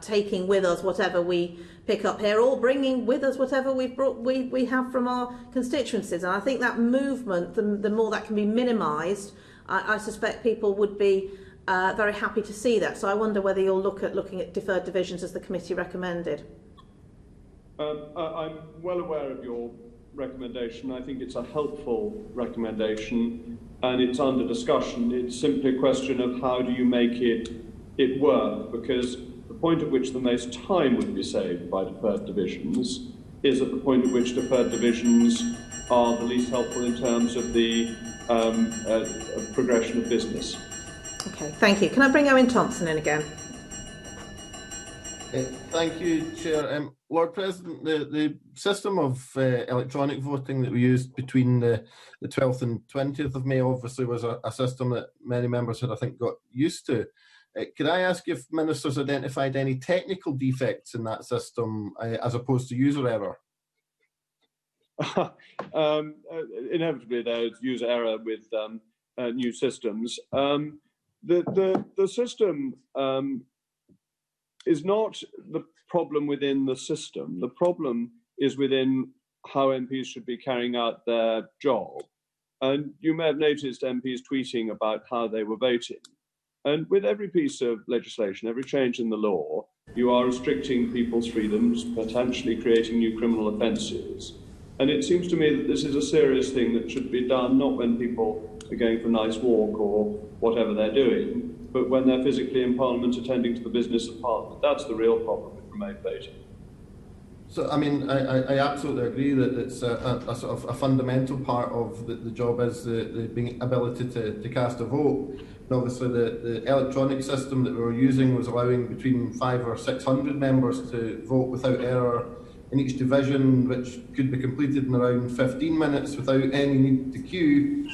taking with us whatever we pick up here, or bringing with us whatever we have from our constituencies. And I think that movement, the more that can be minimised, I suspect people would be very happy to see that. So I wonder whether you'll looking at deferred divisions as the committee recommended. I'm well aware of your recommendation. I think it's a helpful recommendation, and it's under discussion. It's simply a question of how do you make it work, because the point at which the most time would be saved by deferred divisions is at the point at which deferred divisions are the least helpful in terms of the progression of business. Okay, thank you. Can I bring Owen Thompson in again? Thank you, Chair. Lord President, the system of electronic voting that we used between the 12th and 20th of May obviously was a system that many members had, I think, got used to. Could I ask if ministers identified any technical defects in that system as opposed to user error? Inevitably, there's user error with new systems. The system is not the problem within the system. The problem is within how MPs should be carrying out their job. And you may have noticed MPs tweeting about how they were voting. And with every piece of legislation, every change in the law, you are restricting people's freedoms, potentially creating new criminal offences. And it seems to me that this is a serious thing that should be done, not when people are going for a nice walk or whatever they're doing, but when they're physically in Parliament attending to the business of Parliament. That's the real problem with remote voting. So, I mean, I absolutely agree that it's a sort of a fundamental part of the job is the being ability to cast a vote. And obviously, the electronic system that we were using was allowing between 500 or 600 members to vote without error in each division, which could be completed in around 15 minutes without any need to queue.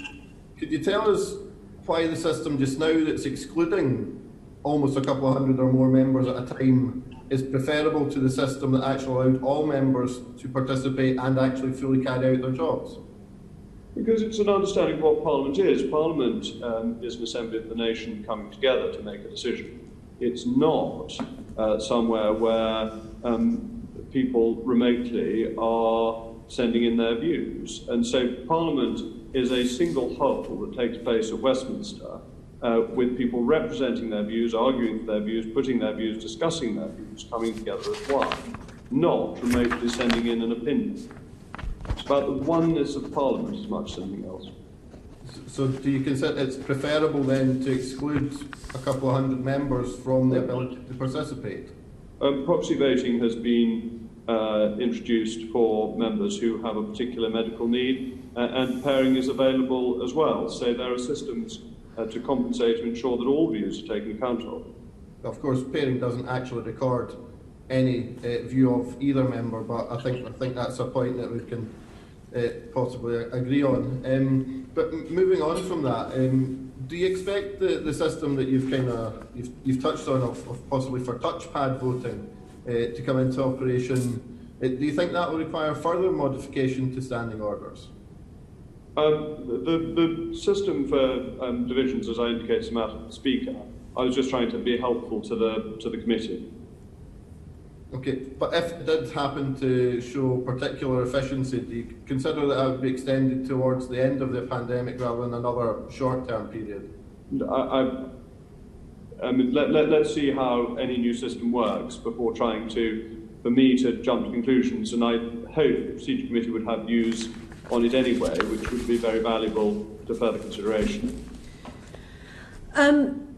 Could you tell us why the system just now that's excluding almost a couple of hundred or more members at a time is preferable to the system that actually allowed all members to participate and actually fully carry out their jobs? Because it's an understanding of what Parliament is. Parliament is an assembly of the nation coming together to make a decision. It's not somewhere where people remotely are sending in their views. And so Parliament is a single whole that takes place at Westminster, with people representing their views, arguing for their views, putting their views, discussing their views, coming together as one, not remotely sending in an opinion. It's about the oneness of Parliament as much as anything else. So do you consider it's preferable then to exclude a couple of hundred members from the ability to participate? Proxy voting has been introduced for members who have a particular medical need, and pairing is available as well. So there are systems to compensate to ensure that all views are taken account of. Of course, pairing doesn't actually record any view of either member, but I think that's a point that we can possibly agree on. But moving on from that, do you expect the system that you've touched on of possibly for touchpad voting to come into operation? Do you think that will require further modification to standing orders? The system for divisions, as I indicated to Madam Speaker, I was just trying to be helpful to the committee. Okay, but if it did happen to show particular efficiency, do you consider that would be extended towards the end of the pandemic rather than another short-term period? I mean, let's see how any new system works before trying for me to jump to conclusions, and I hope the Procedure Committee would have views on it anyway, which would be very valuable to further consideration.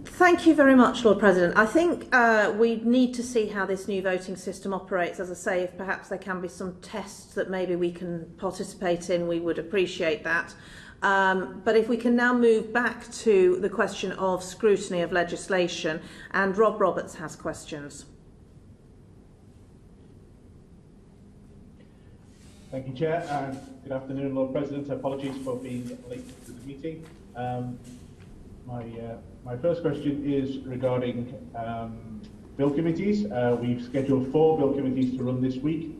Thank you very much, Lord President. I think we need to see how this new voting system operates. As I say, if perhaps there can be some tests that maybe we can participate in, we would appreciate that. But if we can now move back to the question of scrutiny of legislation, and Rob Roberts has questions. Thank you, Chair. Good afternoon, Lord President. Apologies for being late to the meeting. My first question is regarding bill committees. We've scheduled 4 bill committees to run this week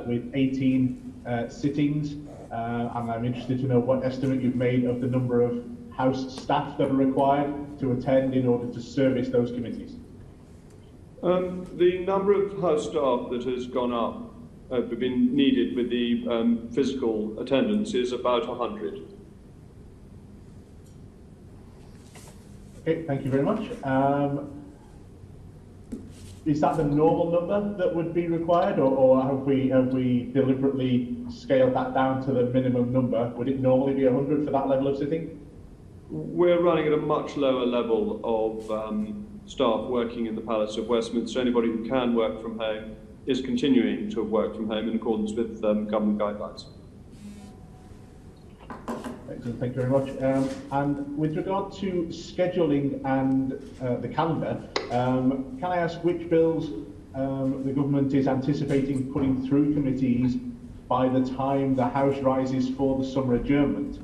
with 18 sittings, and I'm interested to know what estimate you've made of the number of House staff that are required to attend in order to service those committees. The number of House staff that has gone up, been needed with the physical attendance is about 100. Okay, thank you very much. Is that the normal number that would be required, or have we deliberately scaled that down to the minimum number? Would it normally be 100 for that level of sitting? We're running at a much lower level of staff working in the Palace of Westminster. Anybody who can work from home is continuing to work from home in accordance with government guidelines. Excellent, thank you very much. And with regard to scheduling and the calendar, can I ask which bills the government is anticipating putting through committees by the time the House rises for the summer adjournment?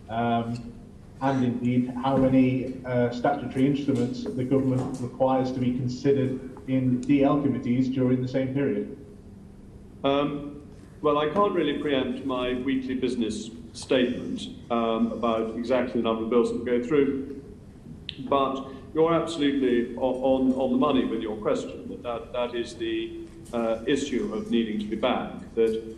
And indeed, how many statutory instruments the government requires to be considered in DL committees during the same period? Well, I can't really preempt my weekly business statement about exactly the number of bills that will go through, but you're absolutely on the money with your question. That is the issue of needing to be back, that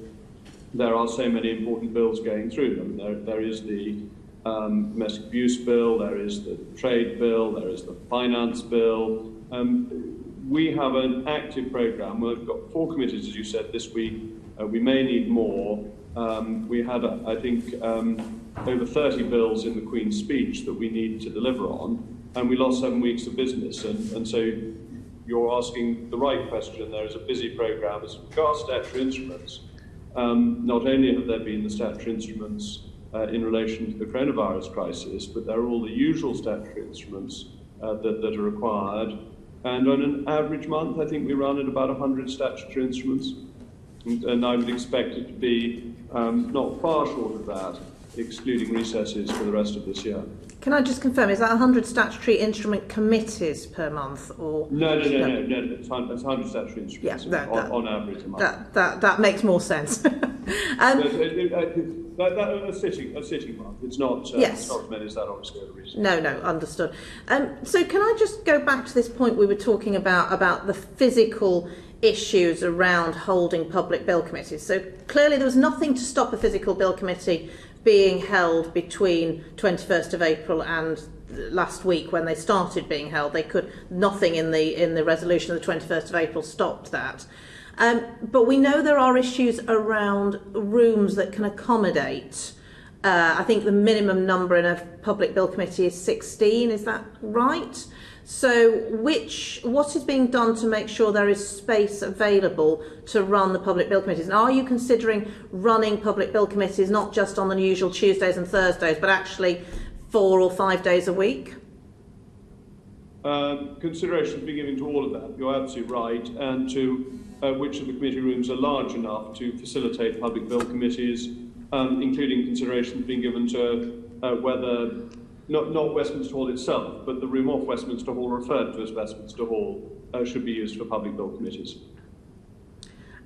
there are so many important bills going through. I mean, there is the domestic abuse bill, there is the trade bill, there is the finance bill. We have an active programme. We've got 4 committees, as you said, this week. We may need more. We had, I think, over 30 bills in the Queen's speech that we need to deliver on, and we lost 7 weeks of business. And so you're asking the right question. There is a busy programme as regards statutory instruments. Not only have there been the statutory instruments in relation to the coronavirus crisis, but there are all the usual statutory instruments that are required. And on an average month, I think we run at about 100 statutory instruments. And I would expect it to be not far short of that, excluding recesses for the rest of this year. Can I just confirm, is that 100 statutory instrument committees per month? Or No, it's 100 statutory instruments on average a month. That makes more sense. A sitting month. It's not yes. It's not as many as that, obviously, over reason. No, understood. So can I just go back to this point we were talking about the physical issues around holding public bill committees? So clearly there was nothing to stop a physical bill committee being held between 21st of April and last week when they started being held. They could, nothing in the resolution of the 21st of April stopped that. But we know there are issues around rooms that can accommodate. I think the minimum number in a public bill committee is 16, is that right? So what is being done to make sure there is space available to run the public bill committees? And are you considering running public bill committees not just on the usual Tuesdays and Thursdays, but actually 4 or 5 days a week? Consideration to be given to all of that. You're absolutely right. And to which of the committee rooms are large enough to facilitate public bill committees, including consideration being given to whether, not Westminster Hall itself, but the room off Westminster Hall referred to as Westminster Hall should be used for public bill committees.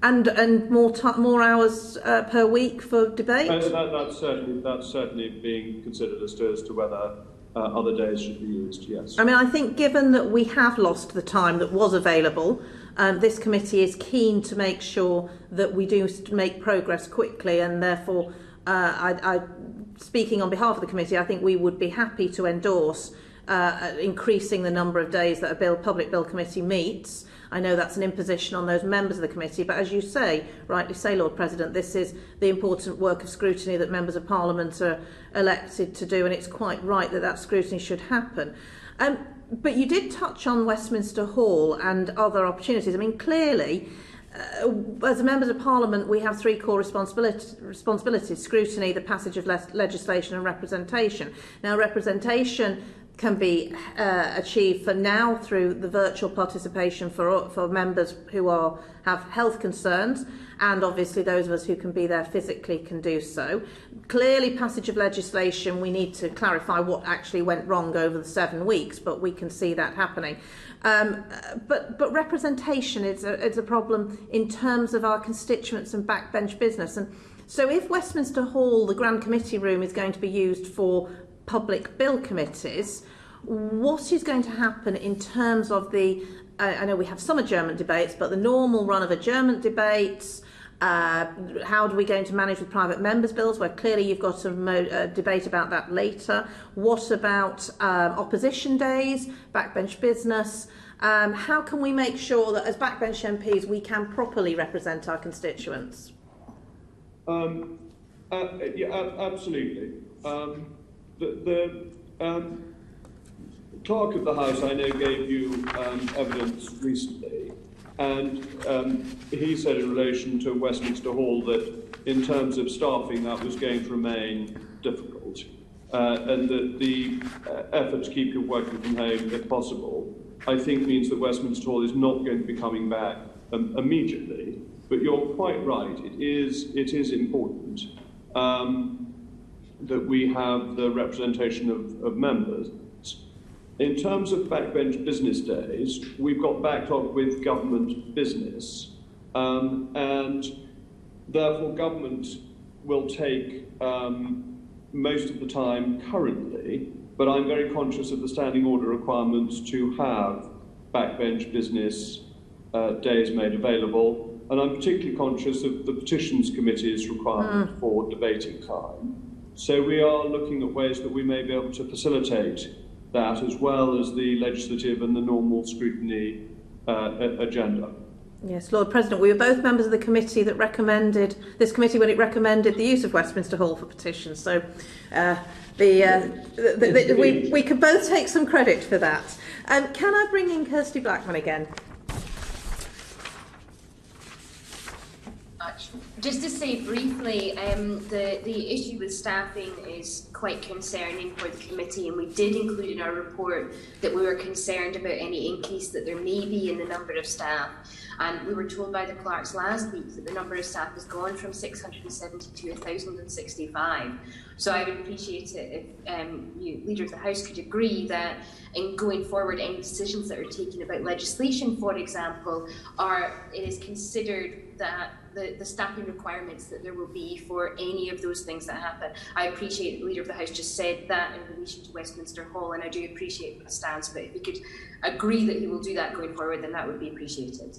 And more hours per week for debate? That's certainly being considered as to whether other days should be used, yes. I mean, I think given that we have lost the time that was available, this committee is keen to make sure that we do make progress quickly, and therefore, speaking on behalf of the committee, I think we would be happy to endorse increasing the number of days that a public bill committee meets. I know that's an imposition on those members of the committee, but as you say, rightly say, Lord President, this is the important work of scrutiny that members of Parliament are elected to do, and it's quite right that that scrutiny should happen. But you did touch on Westminster Hall and other opportunities. I mean, clearly, as members of Parliament, we have 3 core responsibilities: scrutiny, the passage of legislation, and representation. Now, representation can be achieved for now through the virtual participation for members who have health concerns, and obviously those of us who can be there physically can do so. Clearly, passage of legislation, we need to clarify what actually went wrong over the 7 weeks, but we can see that happening. But representation is a problem in terms of our constituents and backbench business. And so if Westminster Hall, the Grand Committee room, is going to be used for public bill committees, what is going to happen in terms of the, I know we have some adjournment debates, but the normal run of adjournment debates, how are we going to manage with private members' bills, where clearly you've got a debate about that later. What about opposition days, backbench business? How can we make sure that as backbench MPs we can properly represent our constituents? Yeah, absolutely. The Clerk of the House, I know, gave you evidence recently, and he said in relation to Westminster Hall that in terms of staffing that was going to remain difficult, and that the effort to keep you working from home, if possible, I think means that Westminster Hall is not going to be coming back immediately. But you're quite right, it is important that we have the representation of members. In terms of backbench business days, we've got backlog with government business, and therefore government will take most of the time currently, but I'm very conscious of the standing order requirements to have backbench business days made available, and I'm particularly conscious of the Petitions Committee's requirement for debating time. So we are looking at ways that we may be able to facilitate that, as well as the legislative and the normal scrutiny agenda. Yes, Lord President, we were both members of the committee that recommended, this committee when it recommended the use of Westminster Hall for petitions, so we could both take some credit for that. Can I bring in Kirsty Blackman again? Just to say briefly, the issue with staffing is quite concerning for the committee, and we did include in our report that we were concerned about any increase that there may be in the number of staff. And we were told by the clerks last week that the number of staff has gone from 670 to 1,065. So I would appreciate it if you, Leader of the House, could agree that in going forward, any decisions that are taken about legislation, for example, it is considered that the staffing requirements that there will be for any of those things that happen. I appreciate the Leader of the House just said that in relation to Westminster Hall, and I do appreciate the stance, but if we could agree that he will do that going forward, then that would be appreciated.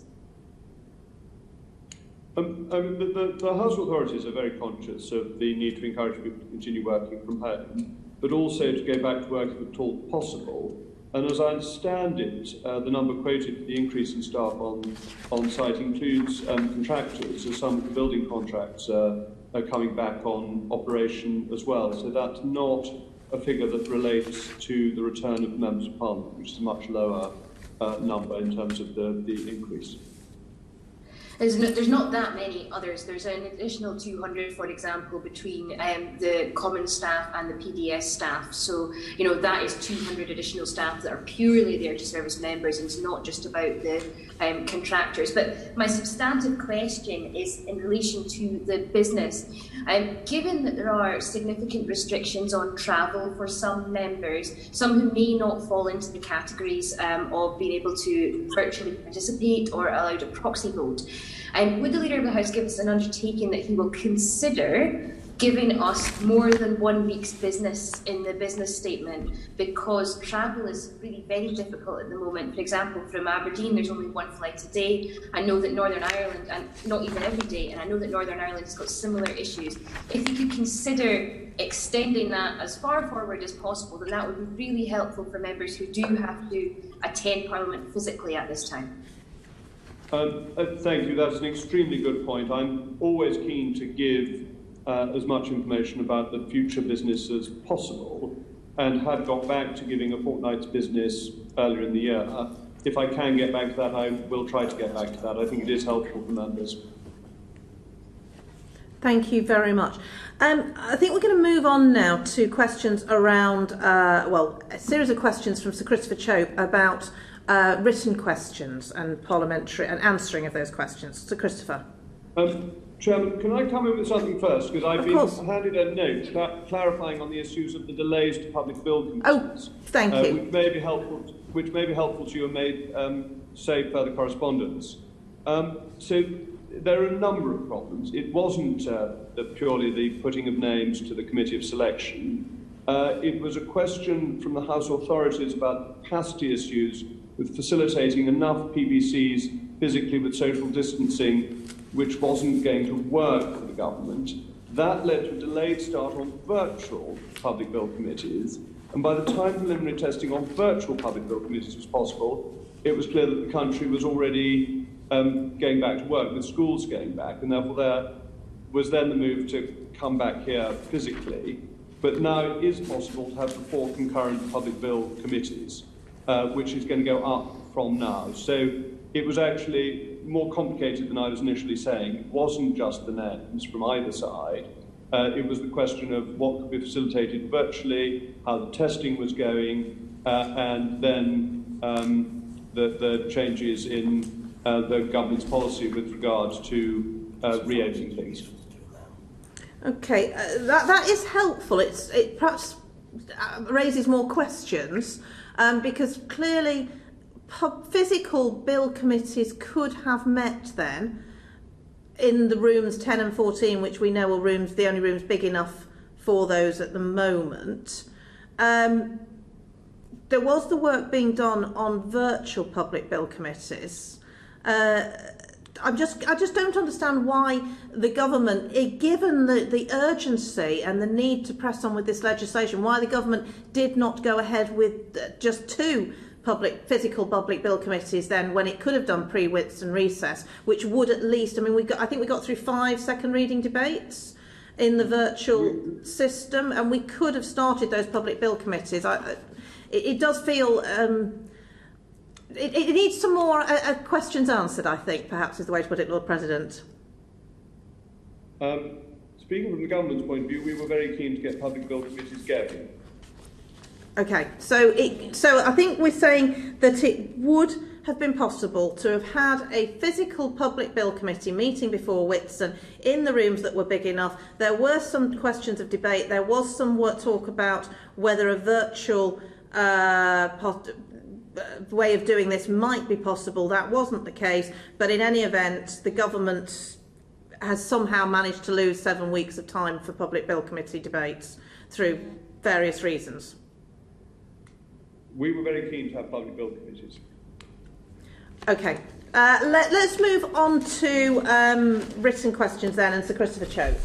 The House authorities are very conscious of the need to encourage people to continue working from home, but also to go back to work if at all possible. And as I understand it, the number quoted for the increase in staff on site includes contractors, as some of the building contracts are coming back on operation as well. So that's not a figure that relates to the return of members of Parliament, which is a much lower number in terms of the increase. There's not that many others. There's an additional 200, for example, between the common staff and the PDS staff. So, you know, that is 200 additional staff that are purely there to service members, and it's not just about the contractors. But my substantive question is in relation to the business. Given that there are significant restrictions on travel for some members, some who may not fall into the categories of being able to virtually participate or allowed a proxy vote, would the Leader of the House give us an undertaking that he will consider giving us more than 1 week's business in the business statement, because travel is really very difficult at the moment. For example, from Aberdeen, there's only one flight a day. I know that Northern Ireland, and not even every day, and I know that Northern Ireland has got similar issues. If you could consider extending that as far forward as possible, then that would be really helpful for members who do have to attend Parliament physically at this time. Thank you. That's an extremely good point. I'm always keen to give as much information about the future business as possible, and had got back to giving a fortnight's business earlier in the year. If I can get back to that, I will try to get back to that. I think it is helpful for members. Thank you very much. I think we're going to move on now to questions around, a series of questions from Sir Christopher Chope about written questions and parliamentary and answering of those questions. Sir Christopher. Chairman, can I come in with something first? Because I've been handed a note clarifying on the issues of the delays to public bill committees. Oh, thank you. Which may be helpful to you and may save further correspondence. So there are a number of problems. It wasn't purely the putting of names to the Committee of Selection. It was a question from the House authorities about capacity issues with facilitating enough PBCs physically with social distancing, which wasn't going to work for the government. That led to a delayed start on virtual public bill committees, and by the time preliminary testing on virtual public bill committees was possible, it was clear that the country was already going back to work, with schools going back, and therefore there was then the move to come back here physically. But now it is possible to have the 4 concurrent public bill committees, which is going to go up from now. So it was actually more complicated than I was initially saying. It wasn't just the names from either side. It was the question of what could be facilitated virtually, how the testing was going, and then the changes in the government's policy with regard to reopening things. Okay, that is helpful. It perhaps raises more questions because clearly physical bill committees could have met then in the rooms 10 and 14, which we know are the only rooms big enough for those at the moment. There was the work being done on virtual public bill committees. I just don't understand why the government, given the urgency and the need to press on with this legislation, why the government did not go ahead with just 2 physical public bill committees then, when it could have done pre-wits and recess, which would at least, I think we got through 5 second reading debates in the virtual system, and we could have started those public bill committees. It does feel it needs some more questions answered, I think, perhaps is the way to put it, Lord President. Speaking from the government's point of view, we were very keen to get public bill committees going. Okay, so I think we're saying that it would have been possible to have had a physical public bill committee meeting before Whitsun in the rooms that were big enough. There were some questions of debate. There was some talk about whether a virtual way of doing this might be possible. That wasn't the case, but in any event, the government has somehow managed to lose 7 weeks of time for public bill committee debates through various reasons. We were very keen to have public bill committees. Okay, let's move on to written questions then, and Sir Christopher Chope.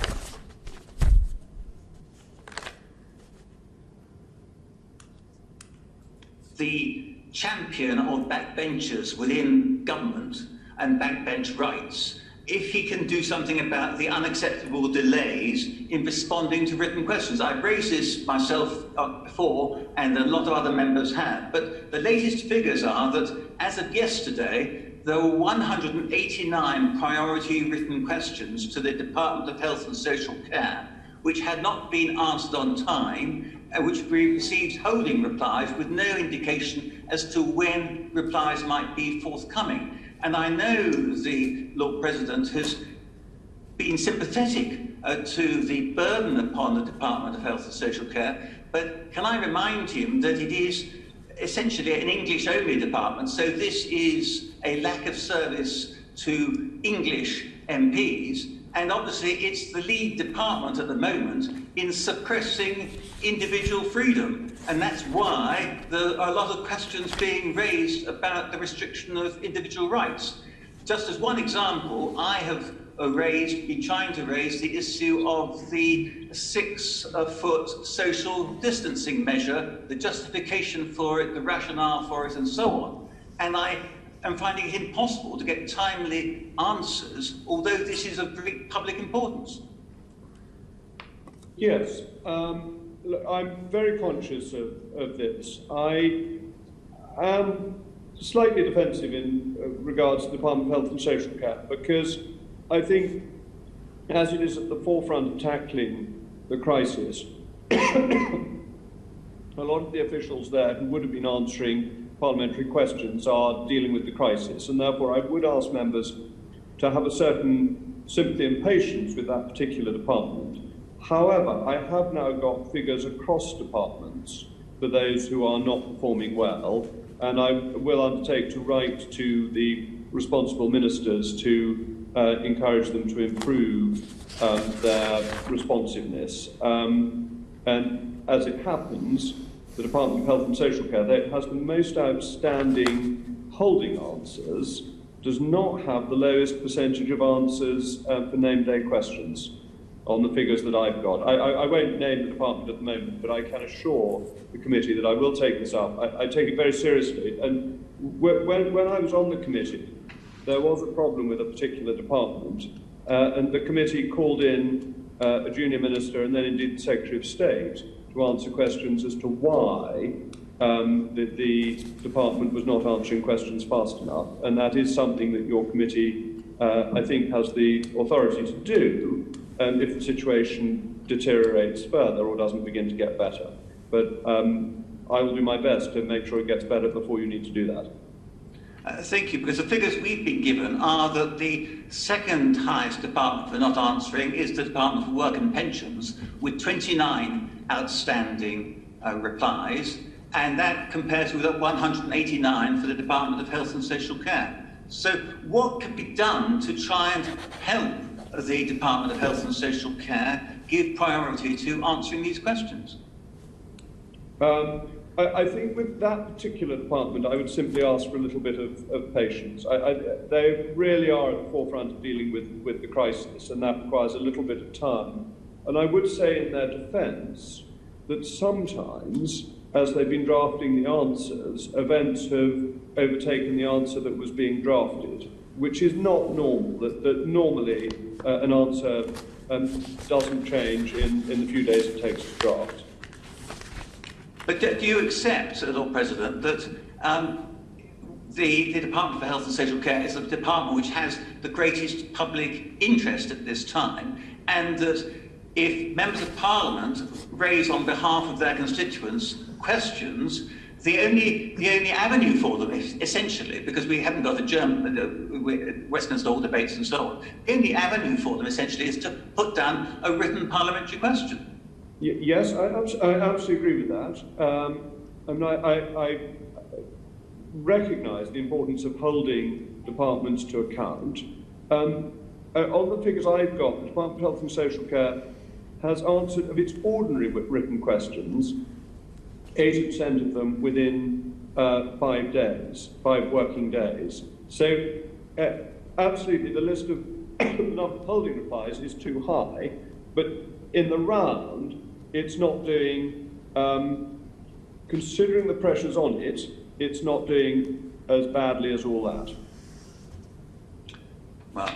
The champion of backbenchers within government and backbench rights, if he can do something about the unacceptable delays in responding to written questions. I've raised this myself before, and a lot of other members have, but the latest figures are that as of yesterday, there were 189 priority written questions to the Department of Health and Social Care, which had not been answered on time, which we received holding replies with no indication as to when replies might be forthcoming. And I know the Lord President has been sympathetic to the burden upon the Department of Health and Social Care, but can I remind him that it is essentially an English-only department, so this is a lack of service to English MPs, and obviously it's the lead department at the moment in suppressing individual freedom, and that's why there are a lot of questions being raised about the restriction of individual rights. Just as one example, I have been trying to raise the issue of the 6-foot social distancing measure, the justification for it, the rationale for it, and so on. And I am finding it impossible to get timely answers, although this is of great public importance. Yes, look, I'm very conscious of this. I am slightly defensive in regards to the Department of Health and Social Care, because I think as it is at the forefront of tackling the crisis, a lot of the officials there who would have been answering parliamentary questions are dealing with the crisis, and therefore I would ask members to have a certain sympathy and patience with that particular department. However, I have now got figures across departments for those who are not performing well, and I will undertake to write to the responsible ministers to encourage them to improve their responsiveness. And as it happens, the Department of Health and Social Care, that has the most outstanding holding answers, does not have the lowest percentage of answers for named day questions on the figures that I've got. I won't name the department at the moment, but I can assure the committee that I will take this up. I take it very seriously. And when I was on the committee, there was a problem with a particular department, and the committee called in a junior minister and then indeed the Secretary of State to answer questions as to why the department was not answering questions fast enough. And that is something that your committee, I think, has the authority to do if the situation deteriorates further or doesn't begin to get better. But I will do my best to make sure it gets better before you need to do that. Thank you, because the figures we've been given are that the second highest department for not answering is the Department for Work and Pensions, with 29 outstanding replies, and that compares with 189 for the Department of Health and Social Care. So what can be done to try and help the Department of Health and Social Care give priority to answering these questions? I think with that particular department, I would simply ask for a little bit of patience. They really are at the forefront of dealing with the crisis, and that requires a little bit of time. And I would say in their defence that sometimes, as they've been drafting the answers, events have overtaken the answer that was being drafted, which is not normal, that normally an answer doesn't change in the few days it takes to draft. But do you accept, Lord President, that the Department for Health and Social Care is the department which has the greatest public interest at this time, and that if members of Parliament raise on behalf of their constituents questions, the only avenue for them, essentially, because we haven't got the Westminster Hall debates and so on, the only avenue for them, essentially, is to put down a written parliamentary question? Yes, I absolutely agree with that. I recognise the importance of holding departments to account. On the figures I've got, the Department of Health and Social Care has answered, of its ordinary written questions, 80% of them within 5 working days. So, absolutely, the list of the number of holding replies is too high, but in the round, it's not doing, considering the pressures on it, it's not doing as badly as all that. Well,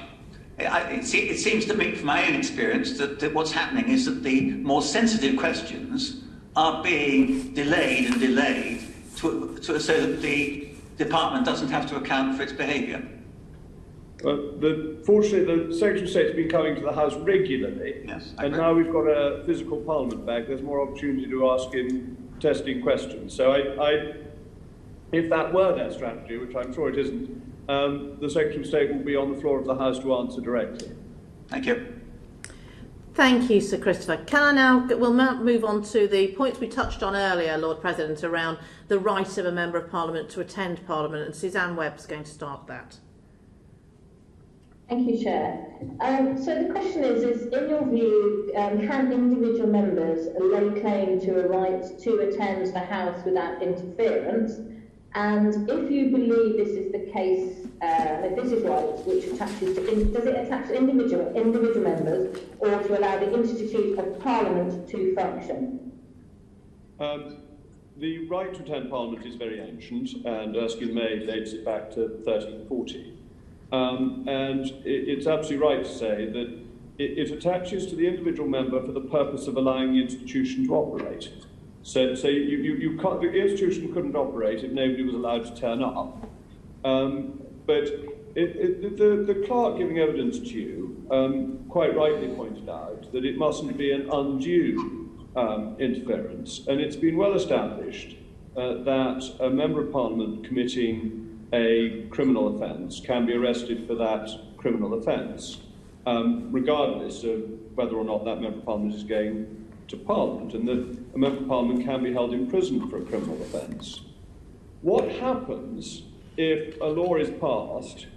it seems to me, from my own experience, that what's happening is that the more sensitive questions are being delayed and delayed so that the department doesn't have to account for its behaviour. Fortunately, the Secretary of State's been coming to the House regularly, yes, and now we've got a physical Parliament back, there's more opportunity to ask him testing questions. So if that were their strategy, which I'm sure it isn't, the Secretary of State will be on the floor of the House to answer directly. Thank you. Thank you, Sir Christopher. Can I now, we'll now move on to the points we touched on earlier, Lord President, around the right of a Member of Parliament to attend Parliament, and Suzanne Webb's going to start that. Thank you, Chair. So the question is in your view, can individual members lay claim to a right to attend the House without interference? And if you believe this is the case, if this is right, which attaches to, does it attach to individual members or to allow the Institute of Parliament to function? The right to attend Parliament is very ancient, and Erskine May dates it back to 1340. And it's absolutely right to say that it attaches to the individual member for the purpose of allowing the institution to operate. So you can't, the institution couldn't operate if nobody was allowed to turn up. But the clerk giving evidence to you quite rightly pointed out that it mustn't be an undue interference, and it's been well established that a Member of Parliament committing a criminal offence can be arrested for that criminal offence, regardless of whether or not that Member of Parliament is going to Parliament, and that a Member of Parliament can be held in prison for a criminal offence. What happens if a law is passed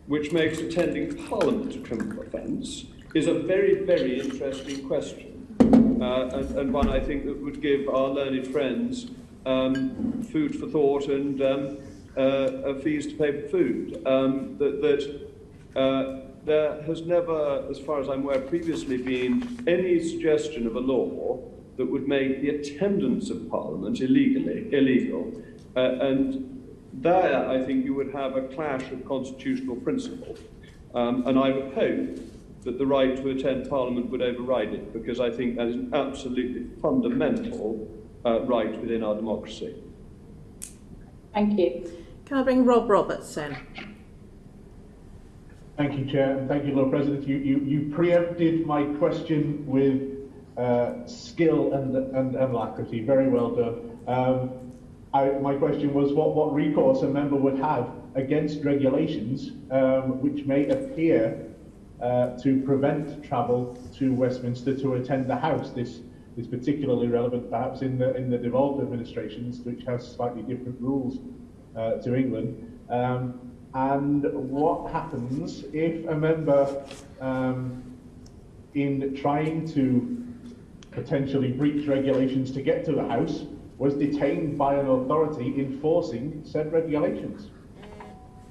which makes attending Parliament a criminal offence is a very, very interesting question, and one I think that would give our learned friends food for thought and fees to pay for food. There has never, as far as I'm aware, previously been any suggestion of a law that would make the attendance of Parliament illegal. And there, I think you would have a clash of constitutional principle. And I would hope that the right to attend Parliament would override it, because I think that is an absolutely fundamental right within our democracy. Thank you. Can I bring Rob Roberts in? Thank you, Chair, and thank you, Lord President. You preempted my question with skill and alacrity. Very well done. My question was what recourse a member would have against regulations which may appear to prevent travel to Westminster to attend the House. This is particularly relevant, perhaps, in the devolved administrations, which has slightly different rules to England. And what happens if a member, in trying to potentially breach regulations to get to the House, was detained by an authority enforcing said regulations?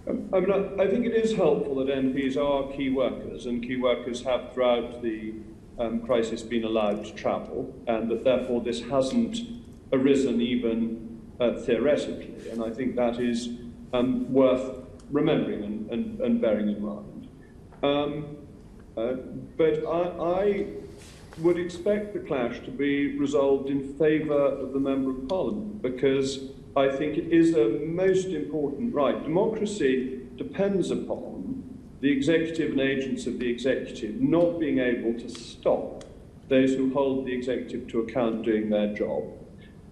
I think it is helpful that MPs are key workers, and key workers have throughout the crisis been allowed to travel, and that therefore this hasn't arisen even theoretically, and I think that is worth remembering and bearing in mind. But I would expect the clash to be resolved in favour of the Member of Parliament, because I think it is a most important right. Democracy depends upon the executive and agents of the executive not being able to stop those who hold the executive to account doing their job.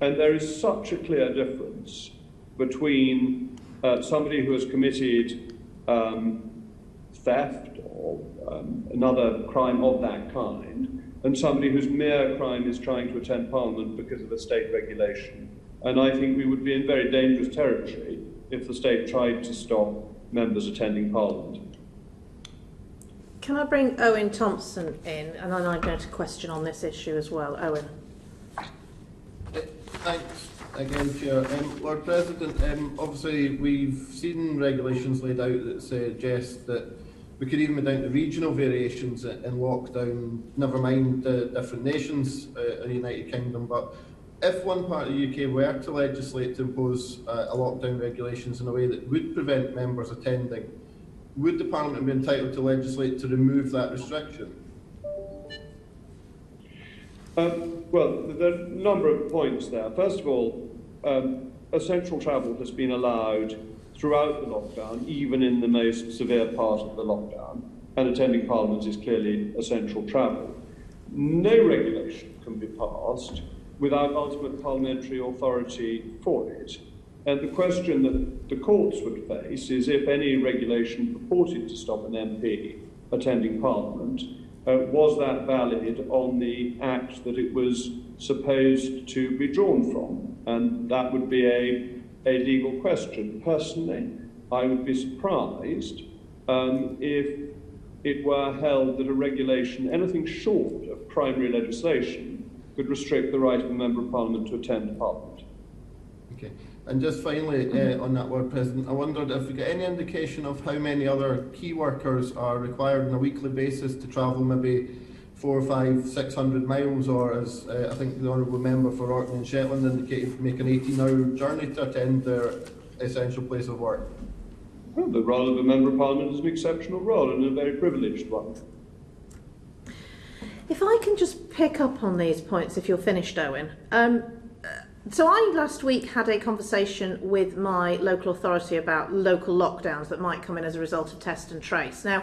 And there is such a clear difference between somebody who has committed theft or another crime of that kind, and somebody whose mere crime is trying to attend Parliament because of a state regulation. And I think we would be in very dangerous territory if the state tried to stop members attending Parliament. Can I bring Owen Thompson in, and then I'm going to question on this issue as well. Owen. Thanks again, Chair. Lord President, obviously we've seen regulations laid out that suggest that we could even go down to regional variations in lockdown, never mind different nations in the United Kingdom. But if one part of the UK were to legislate to impose a lockdown regulations in a way that would prevent members attending, would the Parliament be entitled to legislate to remove that restriction? Well, there are a number of points there. First of all, essential travel has been allowed throughout the lockdown, even in the most severe part of the lockdown, and attending Parliament is clearly essential travel. No regulation can be passed without ultimate parliamentary authority for it. And the question that the courts would face is if any regulation purported to stop an MP attending Parliament, was that valid on the act that it was supposed to be drawn from? And that would be a legal question. Personally, I would be surprised if it were held that a regulation, anything short of primary legislation, could restrict the right of a Member of Parliament to attend Parliament. Okay. And just finally, on that, Lord President, I wondered if we get any indication of how many other key workers are required on a weekly basis to travel maybe 400, 500, 600 miles, or as I think the Honourable Member for Orkney and Shetland indicated, make an 18-hour journey to attend their essential place of work? Well, the role of a Member of Parliament is an exceptional role and a very privileged one. If I can just pick up on these points, if you're finished, Owen. So I last week had a conversation with my local authority about local lockdowns that might come in as a result of test and trace. Now,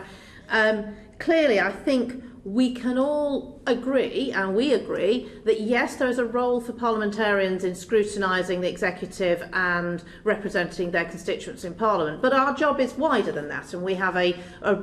Clearly, I think we can all agree, and we agree, that yes, there is a role for parliamentarians in scrutinising the executive and representing their constituents in Parliament. But our job is wider than that, and we have a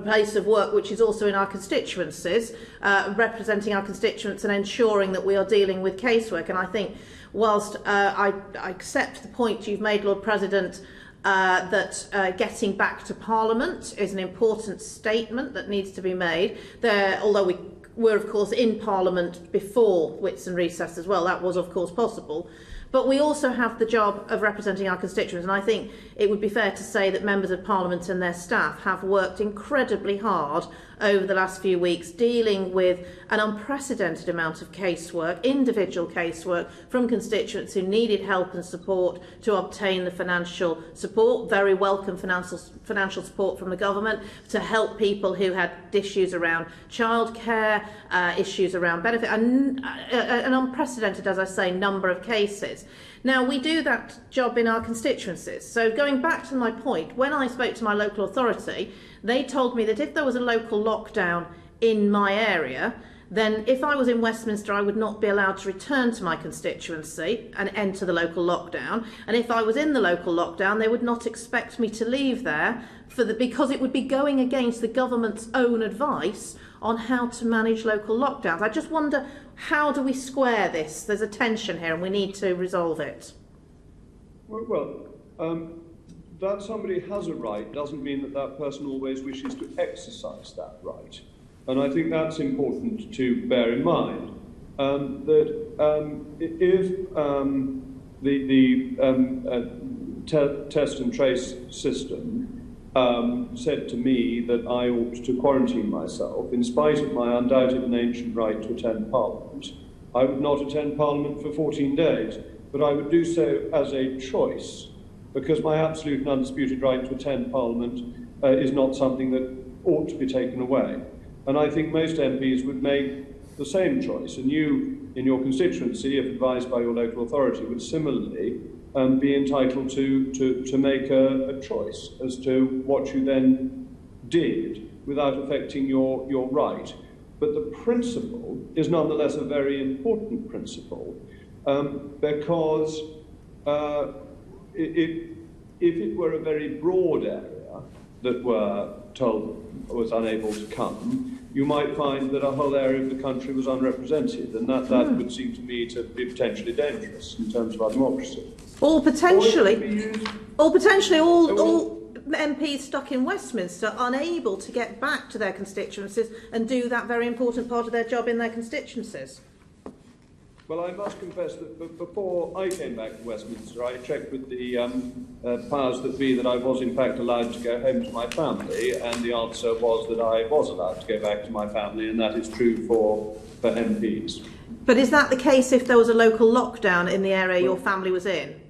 place of work which is also in our constituencies, representing our constituents and ensuring that we are dealing with casework. And I think, whilst I accept the point you've made, Lord President, that getting back to Parliament is an important statement that needs to be made. Although we were, of course, in Parliament before Whitsun recess as well, that was, of course, possible. But we also have the job of representing our constituents, and I think it would be fair to say that members of Parliament and their staff have worked incredibly hard over the last few weeks, dealing with an unprecedented amount of casework, individual casework from constituents who needed help and support to obtain the financial support, very welcome financial support from the government, to help people who had issues around childcare, issues around benefit, and an unprecedented, as I say, number of cases. Now, we do that job in our constituencies. So going back to my point, when I spoke to my local authority, they told me that if there was a local lockdown in my area, then if I was in Westminster, I would not be allowed to return to my constituency and enter the local lockdown. And if I was in the local lockdown, they would not expect me to leave there because it would be going against the government's own advice on how to manage local lockdowns. I just wonder, how do we square this? There's a tension here and we need to resolve it. Well, that somebody has a right doesn't mean that that person always wishes to exercise that right. And I think that's important to bear in mind, that if the test and trace system said to me that I ought to quarantine myself, in spite of my undoubted and ancient right to attend Parliament, I would not attend Parliament for 14 days, but I would do so as a choice, because my absolute and undisputed right to attend Parliament is not something that ought to be taken away. And I think most MPs would make the same choice, and you, in your constituency, if advised by your local authority, would similarly be entitled to make a choice as to what you then did without affecting your right. But the principle is nonetheless a very important principle, because if it were a very broad area that were told was unable to come, you might find that a whole area of the country was unrepresented, and that would seem to me to be potentially dangerous in terms of our democracy. Or potentially all MPs stuck in Westminster unable to get back to their constituencies and do that very important part of their job in their constituencies. Well, I must confess that before I came back to Westminster, I checked with the powers that be that I was in fact allowed to go home to my family, and the answer was that I was allowed to go back to my family, and that is true for MPs. But is that the case if there was a local lockdown in the area your family was in?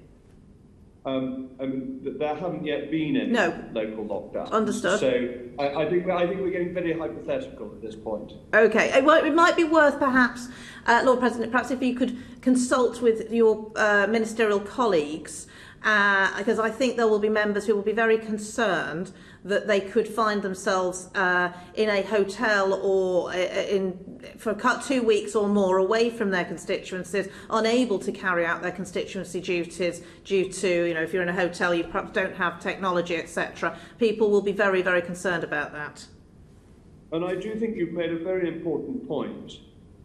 There haven't yet been any local lockdowns. Understood. So I think we're getting very hypothetical at this point. Okay. Well, it might be worth perhaps, Lord President, perhaps if you could consult with your ministerial colleagues, because I think there will be members who will be very concerned that they could find themselves in a hotel or for 2 weeks or more away from their constituencies, unable to carry out their constituency duties due to, if you're in a hotel, you perhaps don't have technology, etc. People will be very, very concerned about that. And I do think you've made a very important point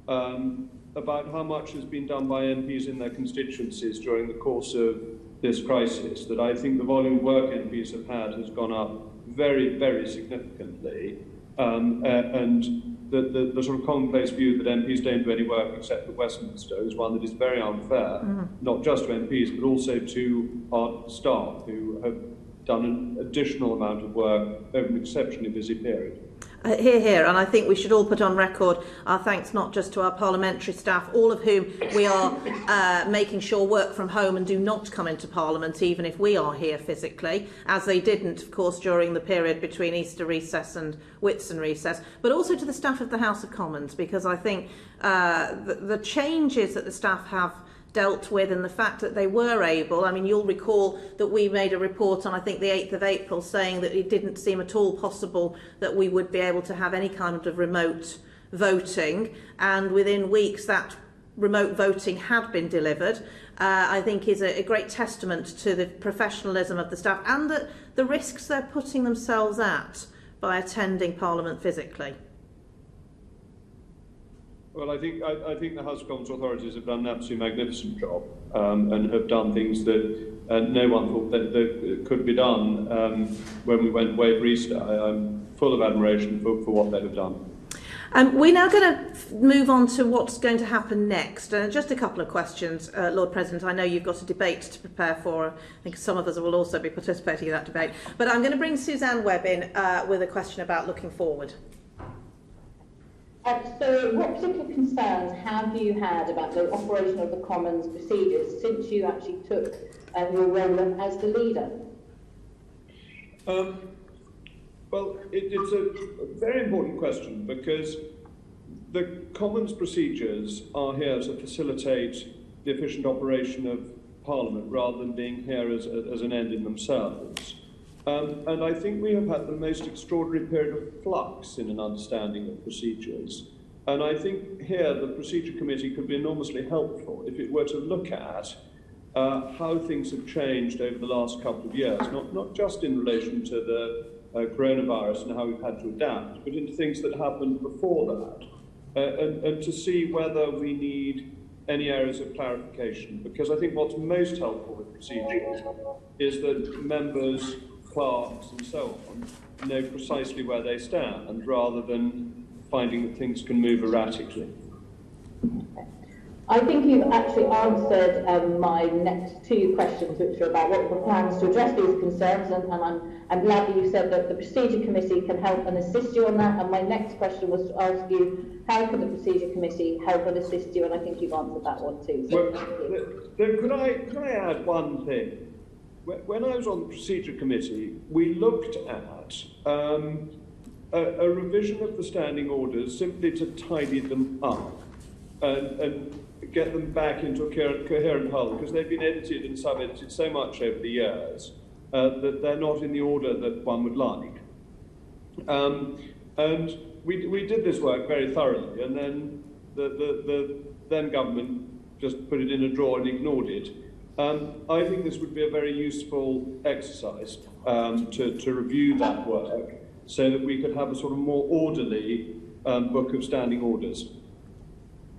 about how much has been done by MPs in their constituencies during the course of this crisis, that I think the volume of work MPs have had has gone up very, very significantly, and the sort of commonplace view that MPs don't do any work except at Westminster is one that is very unfair, not just to MPs but also to our staff, who have done an additional amount of work over an exceptionally busy period. Hear, hear, and I think we should all put on record our thanks not just to our parliamentary staff, all of whom we are making sure work from home and do not come into Parliament even if we are here physically, as they didn't, of course, during the period between Easter recess and Whitsun recess, but also to the staff of the House of Commons, because I think the changes that the staff have dealt with, and the fact that they were able, I mean, you'll recall that we made a report on, I think, the 8th of April saying that it didn't seem at all possible that we would be able to have any kind of remote voting, and within weeks that remote voting had been delivered, I think is a great testament to the professionalism of the staff and the risks they're putting themselves at by attending Parliament physically. Well, I think the House of Commons authorities have done an absolutely magnificent job and have done things that no one thought that could be done when we went away for Easter. I'm full of admiration for what they have done. We're now going to move on to what's going to happen next. Just a couple of questions, Lord President. I know you've got a debate to prepare for. I think some of us will also be participating in that debate. But I'm going to bring Suzanne Webb in with a question about looking forward. So what particular concerns have you had about the operation of the Commons procedures since you actually took your role as the leader? Well, it's a very important question because the Commons procedures are here to facilitate the efficient operation of Parliament rather than being here as an end in themselves. And I think we have had the most extraordinary period of flux in an understanding of procedures. And I think here the Procedure Committee could be enormously helpful if it were to look at how things have changed over the last couple of years, not just in relation to the coronavirus and how we've had to adapt, but into things that happened before that, and to see whether we need any areas of clarification. Because I think what's most helpful with procedures is that members, clerks and so on know precisely where they stand rather than finding that things can move erratically. I think you've actually answered my next two questions, which are about what were the plans to address these concerns, and I'm glad that you said that the Procedure Committee can help and assist you on that. And my next question was to ask you, how can the Procedure Committee help and assist you? And I think you've answered that one too. So Could I add one thing? When I was on the Procedure Committee, we looked at a revision of the standing orders simply to tidy them up and get them back into a coherent whole, because they've been edited and sub-edited so much over the years that they're not in the order that one would like. And we did this work very thoroughly, and then the then government just put it in a drawer and ignored it. I think this would be a very useful exercise to review that work so that we could have a sort of more orderly book of standing orders.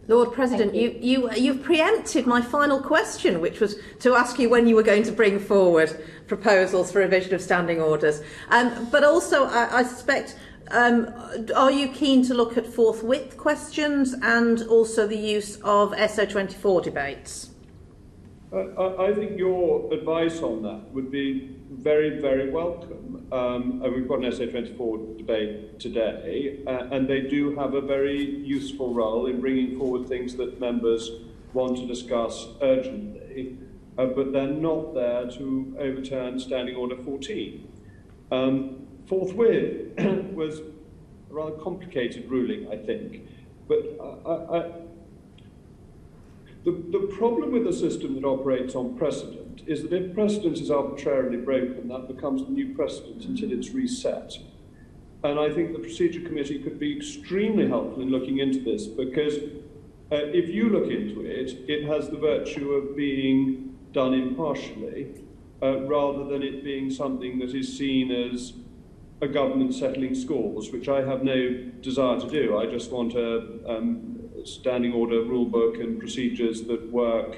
Lord President, you've preempted my final question, which was to ask you when you were going to bring forward proposals for revision of standing orders. But also, I suspect, are you keen to look at forthwith questions and also the use of SO24 debates? I think your advice on that would be very, very welcome. We've got an SO24 debate today, and they do have a very useful role in bringing forward things that members want to discuss urgently, but they're not there to overturn Standing Order 14. Forthwith was a rather complicated ruling, I think, but the problem with a system that operates on precedent is that if precedent is arbitrarily broken, that becomes the new precedent until it's reset. And I think the Procedure Committee could be extremely helpful in looking into this, because if you look into it, it has the virtue of being done impartially, rather than it being something that is seen as a government settling scores, which I have no desire to do. I just want a standing order rulebook and procedures that work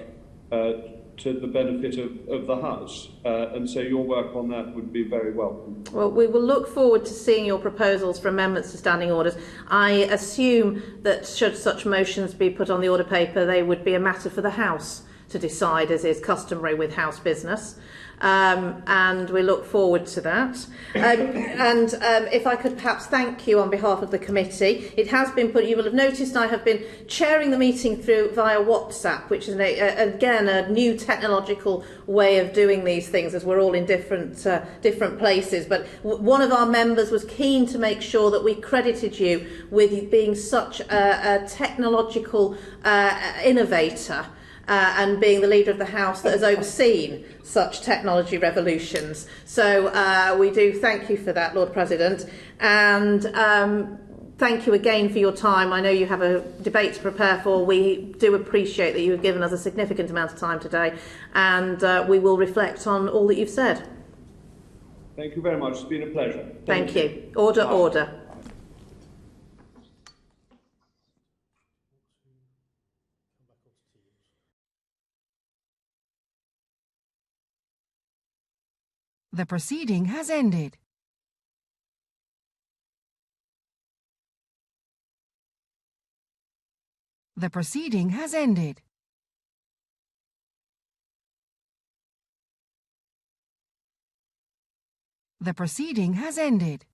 to the benefit of the House. And so your work on that would be very welcome. Well, we will look forward to seeing your proposals for amendments to standing orders. I assume that should such motions be put on the order paper, they would be a matter for the House to decide, as is customary with House business. And we look forward to that. If I could perhaps thank you on behalf of the committee. It has been put, you will have noticed I have been chairing the meeting via WhatsApp, which is again a new technological way of doing these things, as we're all in different places. But one of our members was keen to make sure that we credited you with being such a technological innovator. and being the leader of the House that has overseen such technology revolutions. So we do thank you for that, Lord President, and thank you again for your time. I know you have a debate to prepare for. We do appreciate that you have given us a significant amount of time today, and we will reflect on all that you've said. Thank you very much. It's been a pleasure. Thank you. Order, Bye. order. The proceeding has ended. The proceeding has ended. The proceeding has ended.